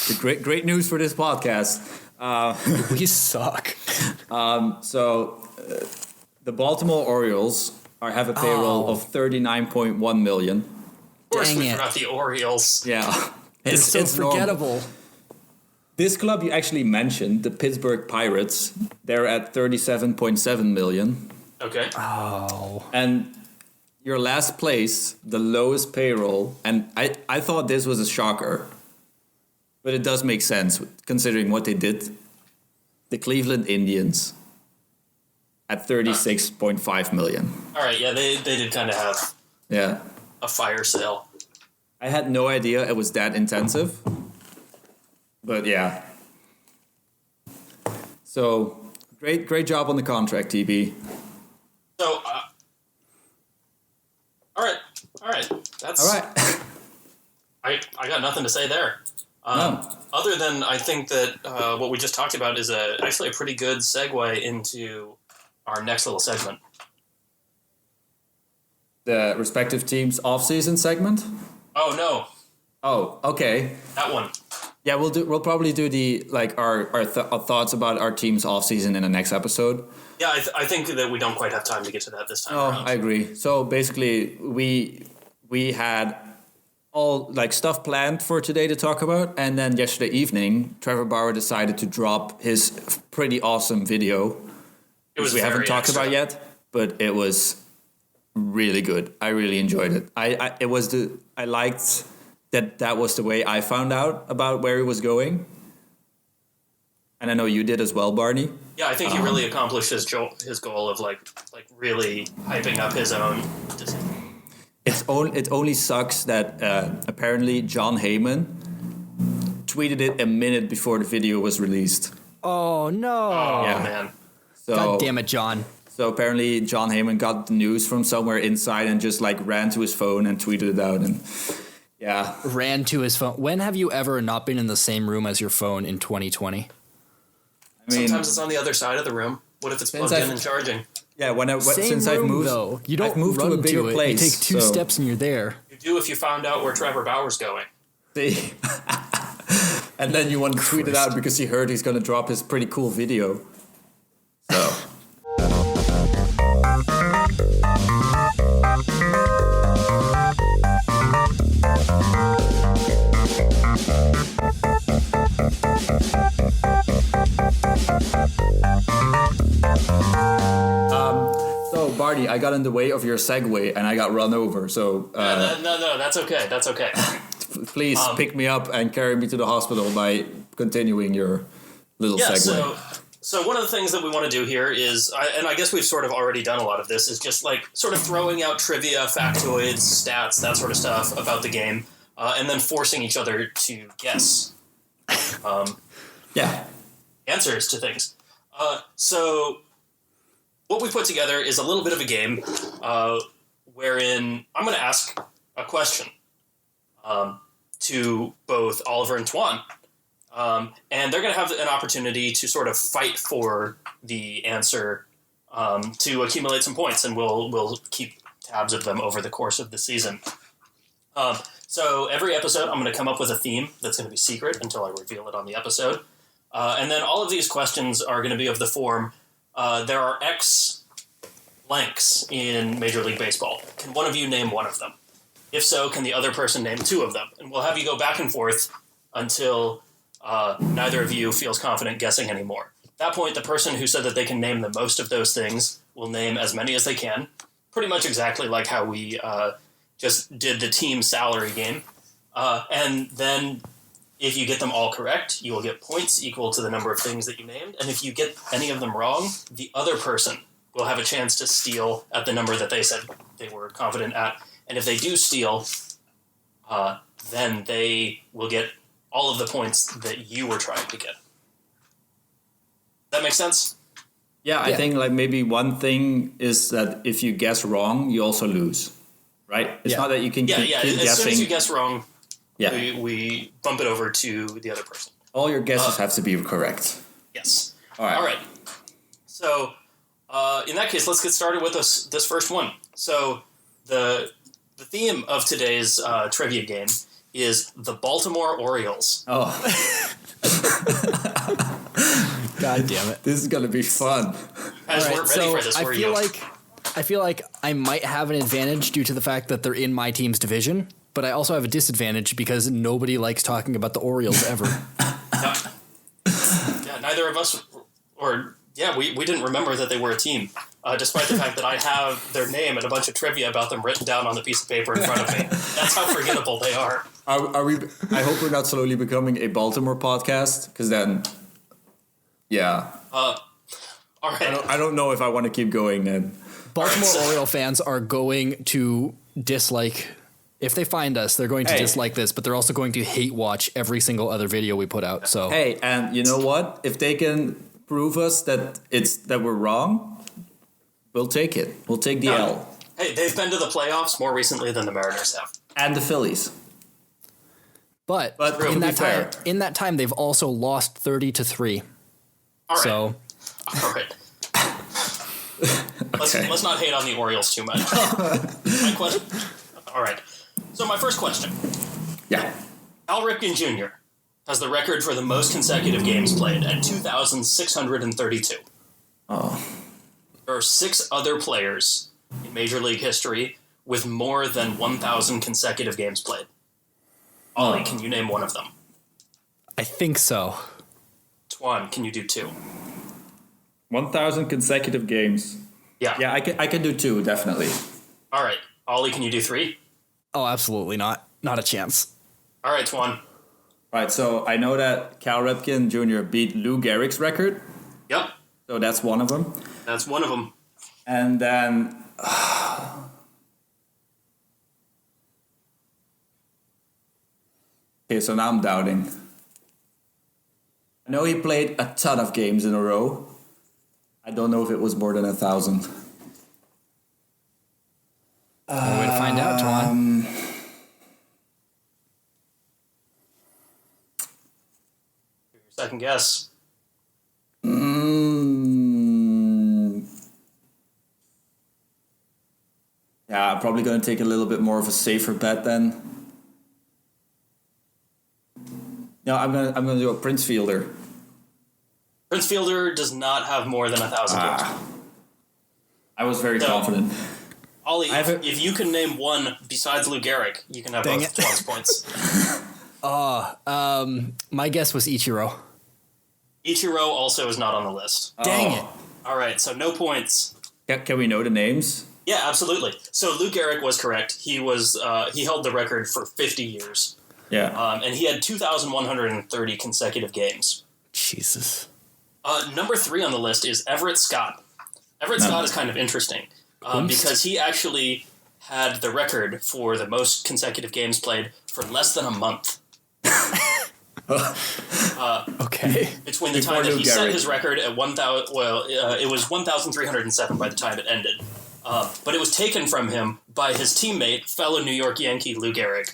the great news for this podcast. We suck. So the Baltimore Orioles have a payroll of $39.1 million. Of course, Dang we it. forgot the Orioles. Yeah. It's so normal. forgettable. This club you actually mentioned, the Pittsburgh Pirates, they're at $37.7 million. Okay. Oh. And your last place, the lowest payroll, and I thought this was a shocker, but it does make sense considering what they did. The Cleveland Indians at $36.5 million. All right. Yeah, they did kind of have Yeah. a fire sale. I had no idea it was that intensive. But yeah. So great job on the contract, TB. So, all right. That's All right. I got nothing to say there. No. Other than I think that what we just talked about is actually a pretty good segue into our next little segment. The respective teams' off-season segment. Oh no, Oh, okay. that one. Yeah, we'll probably do our thoughts about our team's off-season in the next episode. Yeah, I think that we don't quite have time to get to that this time Oh, around. I agree. So basically, we had all stuff planned for today to talk about, and then yesterday evening, Trevor Bauer decided to drop his pretty awesome video, It was which we haven't very talked extra. about yet, but it was really good. I really enjoyed it. I liked that was the way I found out about where he was going, and I know you did as well, Barney. Yeah, I think he really accomplished his goal of like really hyping up his own decision. It only sucks that apparently John Heyman tweeted it a minute before the video was released. Oh no! Oh Yeah. man. So, God damn it, John. So apparently John Heyman got the news from somewhere inside and just like ran to his phone and tweeted it out. And yeah, Ran to his phone. When have you ever not been in the same room as your phone in 2020? I mean, Sometimes it's on the other side of the room. What if it's plugged in and charging? yeah. Same Since room, I've moved, though. You don't I've moved run to a bigger it. place. You take two so- steps and you're there. You do if you found out where Trevor Bauer's going. See? And then you want to tweet it out because you heard he's going to drop his pretty cool video. So. So, Barney, I got in the way of your segue and I got run over. So, No, that's okay. That's okay. please pick me up and carry me to the hospital by continuing your little Yeah, segue. so one of the things that we want to do here is, and I guess we've sort of already done a lot of this, is just like sort of throwing out trivia, factoids, stats, that sort of stuff about the game, and then forcing each other to guess Yeah. answers to things. So what we put together is a little bit of a game wherein I'm going to ask a question to both Oliver and Toine. And they're going to have an opportunity to sort of fight for the answer to accumulate some points, and we'll keep tabs of them over the course of the season. So every episode, I'm going to come up with a theme that's going to be secret until I reveal it on the episode. And then all of these questions are going to be of the form, there are X blanks in Major League Baseball. Can one of you name one of them? If so, can the other person name two of them? And we'll have you go back and forth until neither of you feels confident guessing anymore. At that point, the person who said that they can name the most of those things will name as many as they can, pretty much exactly like how we just did the team salary game. And then if you get them all correct, you will get points equal to the number of things that you named. And if you get any of them wrong, the other person will have a chance to steal at the number that they said they were confident at. And if they do steal, then they will get all of the points that you were trying to get. That makes sense? Yeah, I think like maybe one thing is that if you guess wrong, you also lose, right? It's not that you can keep As guessing. soon as you guess wrong, Yeah, we bump it over to the other person. all your guesses have to be correct. Yes. All right. So, in that case, let's get started with this first one. So, the theme of today's trivia game is the Baltimore Orioles. Oh, God damn it. this is gonna be fun. You guys All right, weren't ready for this, I were feel you? I feel like I might have an advantage due to the fact that they're in my team's division, but I also have a disadvantage because nobody likes talking about the Orioles ever. Yeah, neither of us, we didn't remember that they were a team, despite the fact that I have their name and a bunch of trivia about them written down on the piece of paper in front of me. That's how forgettable they are. Are we? I hope we're not slowly becoming a Baltimore podcast, because then, yeah, All right. I don't know if I want to keep going then. Baltimore Oriole fans are going to dislike, if they find us, they're going to Hey. dislike this, but they're also going to hate watch every single other video we put out. So Hey, and you know what? If they can prove us that we're wrong, we'll take it. We'll take the L. Hey, they've been to the playoffs more recently than the Mariners have. And the Phillies. But to in be that time, they've also lost 30-3. All right. So All right. Okay. Let's not hate on the Orioles too much. My question. All right. So my first question: Yeah. Al Ripken Jr. has the record for the most consecutive games played at 2,632. Oh. There are 6 other players in Major League history with more than 1,000 consecutive games played. Ollie, can you name one of them? I think so. Toine, can you do 2? 1,000 consecutive games. Yeah. Yeah, I can do 2, definitely. All right. Ollie, can you do 3? Oh, absolutely not. Not a chance. All right, Toine. Right, so I know that Cal Ripken Jr. beat Lou Gehrig's record, Yep. so that's one of them. That's one of them. And then Okay, so now I'm doubting. I know he played a ton of games in a row. I don't know if it was more than 1,000. Way to find out, Toine. Second guess. Yeah, I'm probably going to take a little bit more of a safer bet then. No, I'm gonna do a Prince Fielder. Prince Fielder does not have more than 1,000 games. I was very confident. Ollie, if you can name one besides Lou Gehrig, you can have both Toine's points. My guess was Ichiro. Ichiro also is not on the list. Dang it. All right, so no points. Can we know the names? Yeah, absolutely. So Lou Gehrig was correct. He held the record for 50 years. Yeah. And he had 2,130 consecutive games. Jesus. Number 3 on the list is Everett Scott. Everett Scott is kind of interesting because he actually had the record for the most consecutive games played for less than a month. Okay. Between the time that he set his record at 1,000, it was 1,307 by the time it ended. But it was taken from him by his teammate, fellow New York Yankee Lou Gehrig.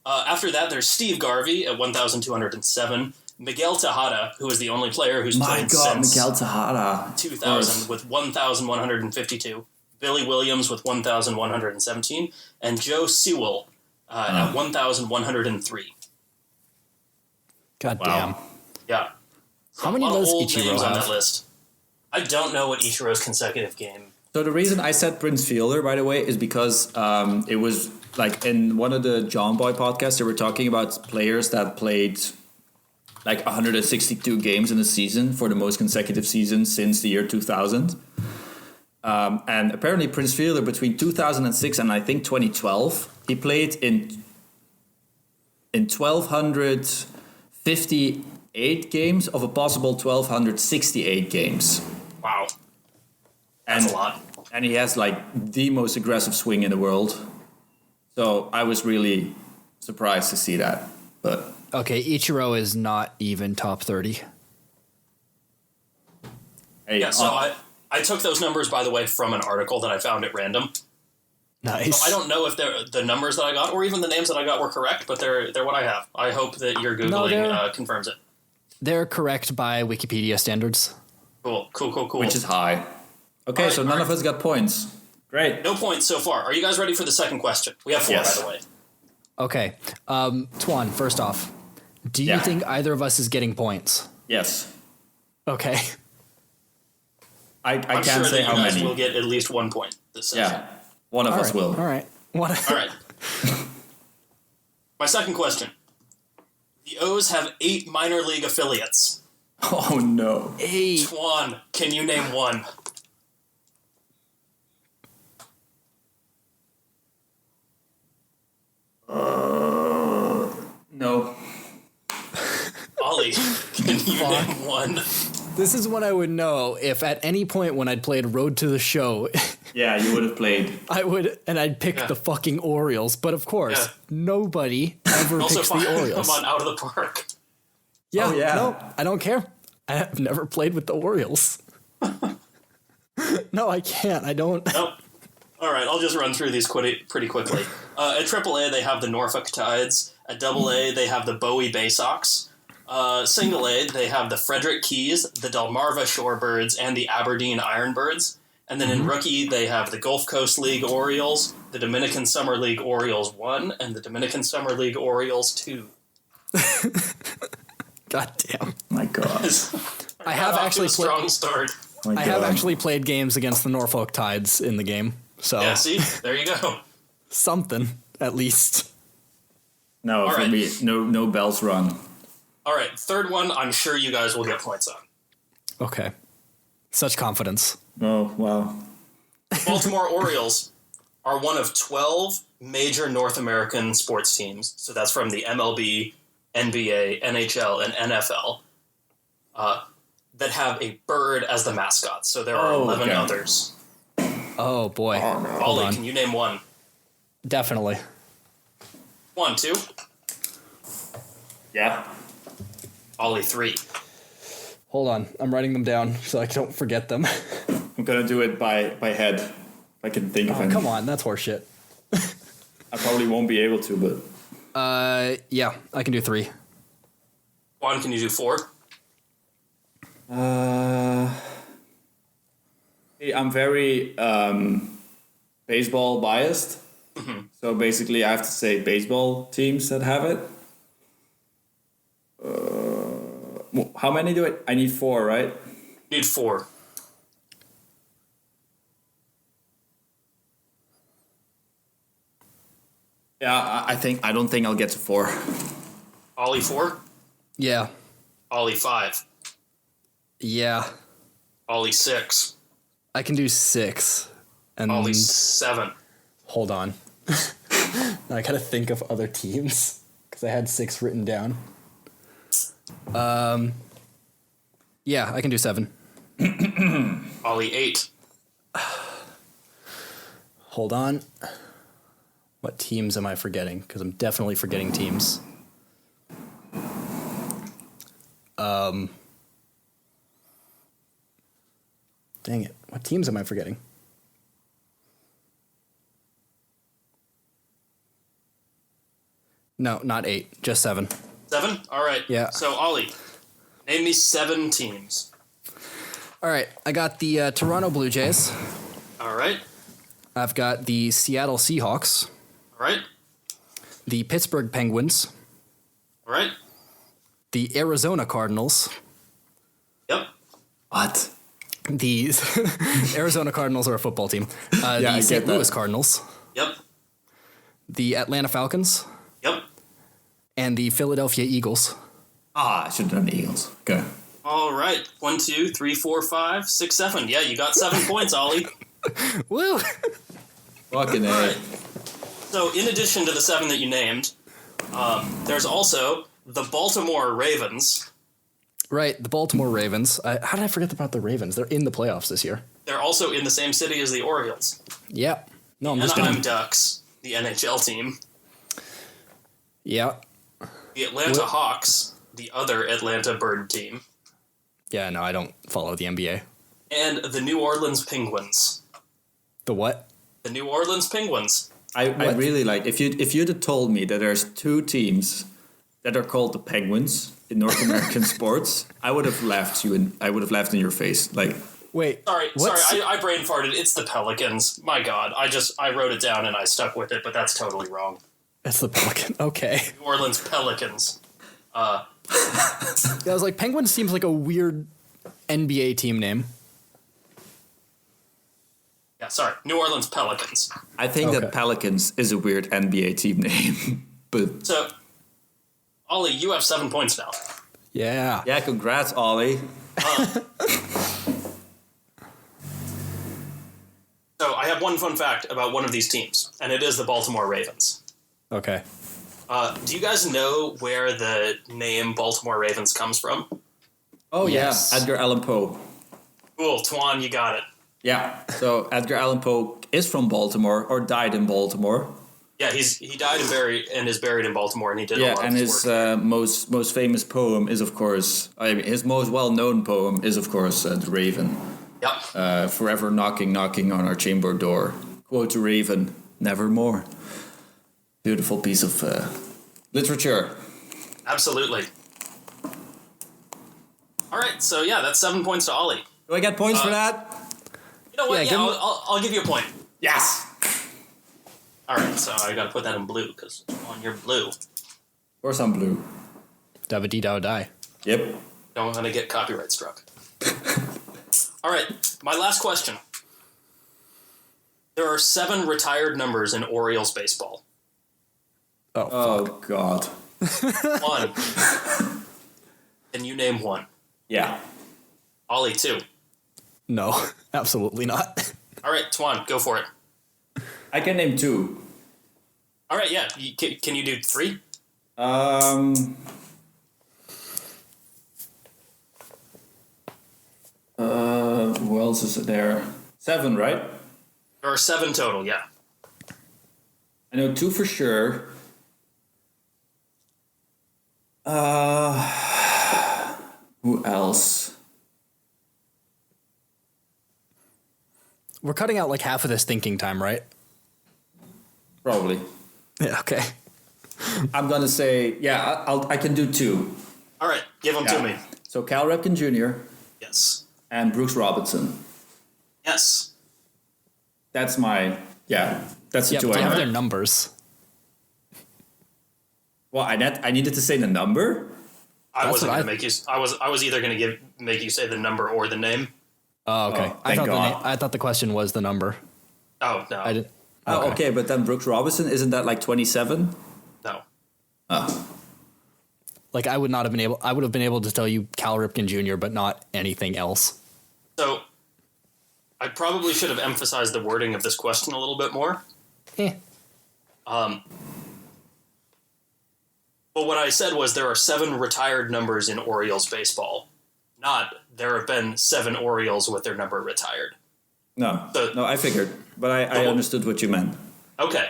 After that, there's Steve Garvey at 1,207. Miguel Tejada, who is the only player who's played since Miguel Tejada. 2000 with 1,152. Billy Williams with 1,117. And Joe Sewell at 1,103. God damn. Yeah. How many of those Ichiro names on have? that list? I don't know what Ichiro's consecutive game. So the reason I said Prince Fielder, by the way, is because it was like in one of the John Boy podcasts, they were talking about players that played like 162 games in a season for the most consecutive season since the year 2000. And apparently Prince Fielder between 2006 and I think 2012, he played in 1,258 games of a possible 1,268 games. Wow. That's a lot. And he has like the most aggressive swing in the world. So I was really surprised to see that. But Okay, Ichiro is not even top 30. hey, Yeah, so I took those numbers, by the way, from an article that I found at random. Nice. So I don't know if the numbers that I got or even the names that I got were correct, but they're what I have. I hope that your Googling confirms it. They're correct by Wikipedia standards. Cool. which is high. Okay, All right, so none of us got points. Great. No points so far. Are you guys ready for the second question? We have 4, Yes. by the way. Okay. Toine, first off, do you think either of us is getting points? Yes. Okay. I I'm can't sure say that how you guys many. will get at least 1 point this session. Yeah. One of us will. All right. All right. My second question. The O's have 8 minor league affiliates. Oh no. 8. Toine, can you name one? No. Ollie, can you name one? This is when I would know if at any point when I'd played Road to the Show, Yeah, you would have played. I'd pick the fucking Orioles. But of course, nobody ever Also, picks the Orioles. come on, out of the park. Yeah, Oh, yeah. no, I don't care. I have never played with the Orioles. No, I can't. I don't. Nope. All right, I'll just run through these pretty quickly. At AAA, they have the Norfolk Tides. At AA, they have the Bowie Bay Sox. Single A, they have the Frederick Keys, the Delmarva Shorebirds, and the Aberdeen Ironbirds. And then in Rookie, they have the Gulf Coast League Orioles, the Dominican Summer League Orioles 1, and the Dominican Summer League Orioles 2. God damn. My God. I have actually a strong start. My I have God. actually played games against the Norfolk Tides in the game. So Yeah, see? There you go. something, at least. No, All for right. me, no bells rung. All right, third one, I'm sure you guys will get points on. Okay. Such confidence. Oh, wow. Baltimore Orioles are one of 12 major North American sports teams. So that's from the MLB, NBA, NHL, and NFL that have a bird as the mascot. So there are 11 okay. others. Oh boy. Hold Ollie, on. can you name one? Definitely. 1, 2. Yeah. Ollie, 3. Hold on, I'm writing them down so I don't forget them. I'm gonna do it by head. If I can think of any. Come on, that's horseshit. I probably won't be able to, but... Yeah, I can do 3. Juan, can you do 4? Hey, I'm very baseball biased. So basically I have to say baseball teams that have it. How many do I need 4, right? Need 4. Yeah, I don't think I'll get to 4. Ollie, 4. Yeah. Ollie, 5. Yeah. Ollie, 6. I can do 6. And Ollie, 7. hold on. Now I gotta think of other teams because I had 6 written down. Yeah, I can do 7. Ollie, 8. Hold on. What teams am I forgetting? Because I'm definitely forgetting teams. Dang it. What teams am I forgetting? No, not 8. Just 7. 7? All right. Yeah. So, Ollie, name me 7 teams. All right. I got the Toronto Blue Jays. All right. I've got the Seattle Seahawks. All right. The Pittsburgh Penguins. All right. The Arizona Cardinals. Yep. What? The Arizona Cardinals are a football team. I The get St. that. Louis Cardinals. Yep. The Atlanta Falcons. Yep. And the Philadelphia Eagles. I should have done the Eagles. Okay. All right. 1, 2, 3, 4, 5, 6, 7. Yeah, you got 7 points, Ollie. Woo! Fucking All A. right. So, in addition to the 7 that you named, there's also the Baltimore Ravens. Right, the Baltimore Ravens. How did I forget about the Ravens? They're in the playoffs this year. They're also in the same city as the Orioles. Yep. No, I'm just Anaheim gonna... Ducks, the NHL team. Yeah. The Atlanta Hawks, the other Atlanta Bird team. Yeah, no, I don't follow the NBA. And the New Orleans Penguins. The what? The New Orleans Penguins. I really like if you'd have told me that there's 2 teams that are called the Penguins in North American sports, I would have laughed in your face. Like, Wait. Sorry, what's- I brain farted. It's the Pelicans. My God, I wrote it down and I stuck with it, but that's totally wrong. That's the Pelican. Okay. New Orleans Pelicans. Yeah, I was like, Penguins seems like a weird NBA team name. Yeah, sorry, New Orleans Pelicans. I think Okay. that Pelicans is a weird NBA team name. But So, Ollie, you have 7 points now. Yeah. yeah, congrats, Ollie. So I have one fun fact about one of these teams, and it is the Baltimore Ravens. Okay. Do you guys know where the name Baltimore Ravens comes from? Oh Yes. yeah, Edgar Allan Poe. Cool, Toine, you got it. Yeah, so Edgar Allan Poe is from Baltimore or died in Baltimore. Yeah, he died and is buried in Baltimore, and he did a Yeah, lot and of his his work. most famous poem is, of course, his most well-known poem is, of course, The Raven. Yep. Forever knocking on our chamber door. Quote the Raven, nevermore. Beautiful piece of literature. Absolutely. All right, so yeah, that's 7 points to Ollie. Do I get points for that? You know what? Yeah, Yeah, give him- I'll give you a point. Yes. All right, so I got to put that in blue because on your blue, Or some blue. Da-ba-dee-da-die. Yep. don't want to get copyright struck. All right, my last question. There are 7 retired numbers in Orioles baseball. Oh, God. 1. Can you name 1? Yeah. Ollie, 2. No, absolutely not. All right, Toine, go for it. I can name 2. All right, yeah. Can you do 3? Who else is there? 7, right? There are 7 total, yeah. I know 2 for sure. Who else? We're cutting out like half of this thinking time, right? Probably. Yeah. Okay. I'm gonna say, I can do two. All right, give them to me. So Cal Ripken Jr. Yes. and Brooks Robinson. Yes. That's my That's the Yeah, two but I they have know. their numbers. Well, I needed to say the number. I That's wasn't what going to make you. I was either going to make you say the number or the name. Oh, okay. Oh, thank God. I thought the question was the number. Oh no. I didn't. Oh, okay, but then Brooks Robinson, isn't that like 27? No. Oh. Like I would have been able to tell you Cal Ripken Jr., but not anything else. So, I probably should have emphasized the wording of this question a little bit more. But what I said was there are 7 retired numbers in Orioles baseball. Not there have been 7 Orioles with their number retired. No, I figured, but I understood what you meant. Okay.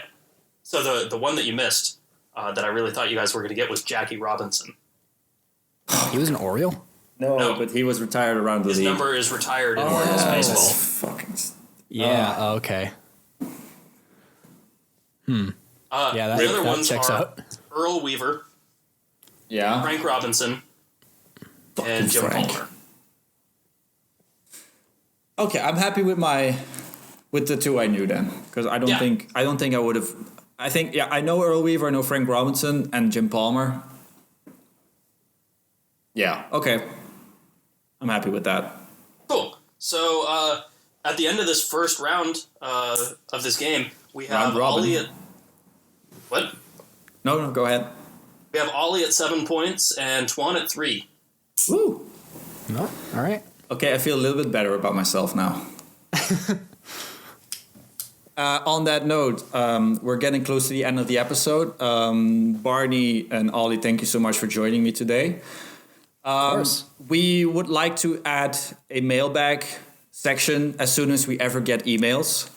So the one that you missed, that I really thought you guys were going to get was Jackie Robinson. He was an Oriole? No, but he was retired around the His league. number is retired in Orioles baseball. Fucking. Yeah, okay. The other that ones checks are out. Earl Weaver, Yeah. Frank Robinson, and Jim Frank. Palmer. Okay, I'm happy with the two I knew then, because I don't think I would have. I think I know Earl Weaver, I know Frank Robinson, and Jim Palmer. Yeah. Okay. I'm happy with that. Cool. So at the end of this first round of this game, we have Round robin. Ollie at what? No, go ahead. We have Ollie at 7 points and Toine at 3. Woo. No? All right. Okay, I feel a little bit better about myself now. On that note, we're getting close to the end of the episode. Barney and Ollie, thank you so much for joining me today. Of course. We would like to add a mailbag section as soon as we ever get emails.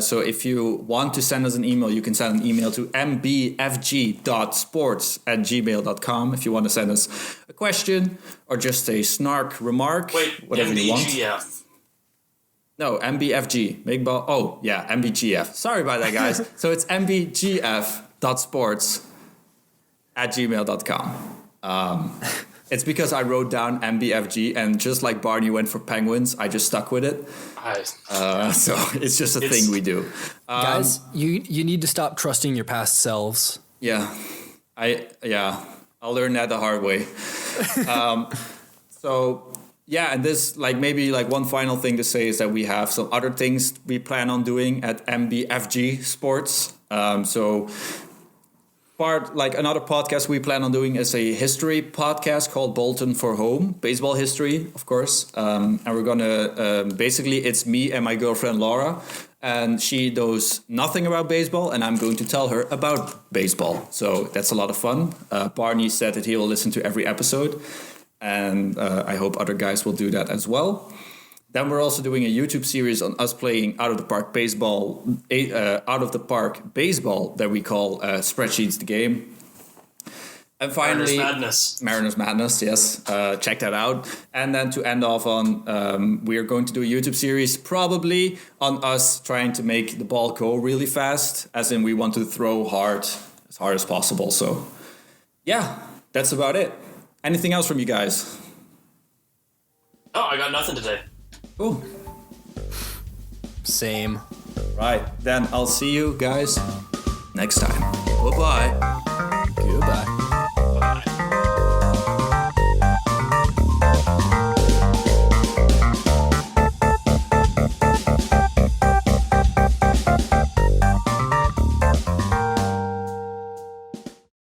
So if you want to send us an email, you can send an email to mbfg.sports@gmail.com if you want to send us a question or just a snark remark, Wait, whatever you want. MBGF. No, MBFG. Big ball. Oh, yeah, MBGF. Sorry about that, guys. So it's mbgf.sports@gmail.com. It's because I wrote down MBFG, and just like Barney went for Penguins, I just stuck with it. So it's just a thing we do. Guys, you need to stop trusting your past selves. Yeah, I'll learn that the hard way. And this maybe one final thing to say is that we have some other things we plan on doing at MBFG Sports. Another podcast we plan on doing is a history podcast called Bolton for Home, baseball history, of course. And we're gonna basically it's me and my girlfriend Laura, and she knows nothing about baseball, and I'm going to tell her about baseball. So that's a lot of fun. Barney said that he will listen to every episode, and I hope other guys will do that as well. Then we're also doing a YouTube series on us playing out of the park baseball that we call Spreadsheets the Game. And finally, Mariners Madness, yes. Check that out. And then to end off on, we are going to do a YouTube series probably on us trying to make the ball go really fast, as in we want to throw as hard as possible. So, yeah, that's about it. Anything else from you guys? Oh, I got nothing today. Cool. Same. Right, then I'll see you guys next time. Bye-bye. Goodbye.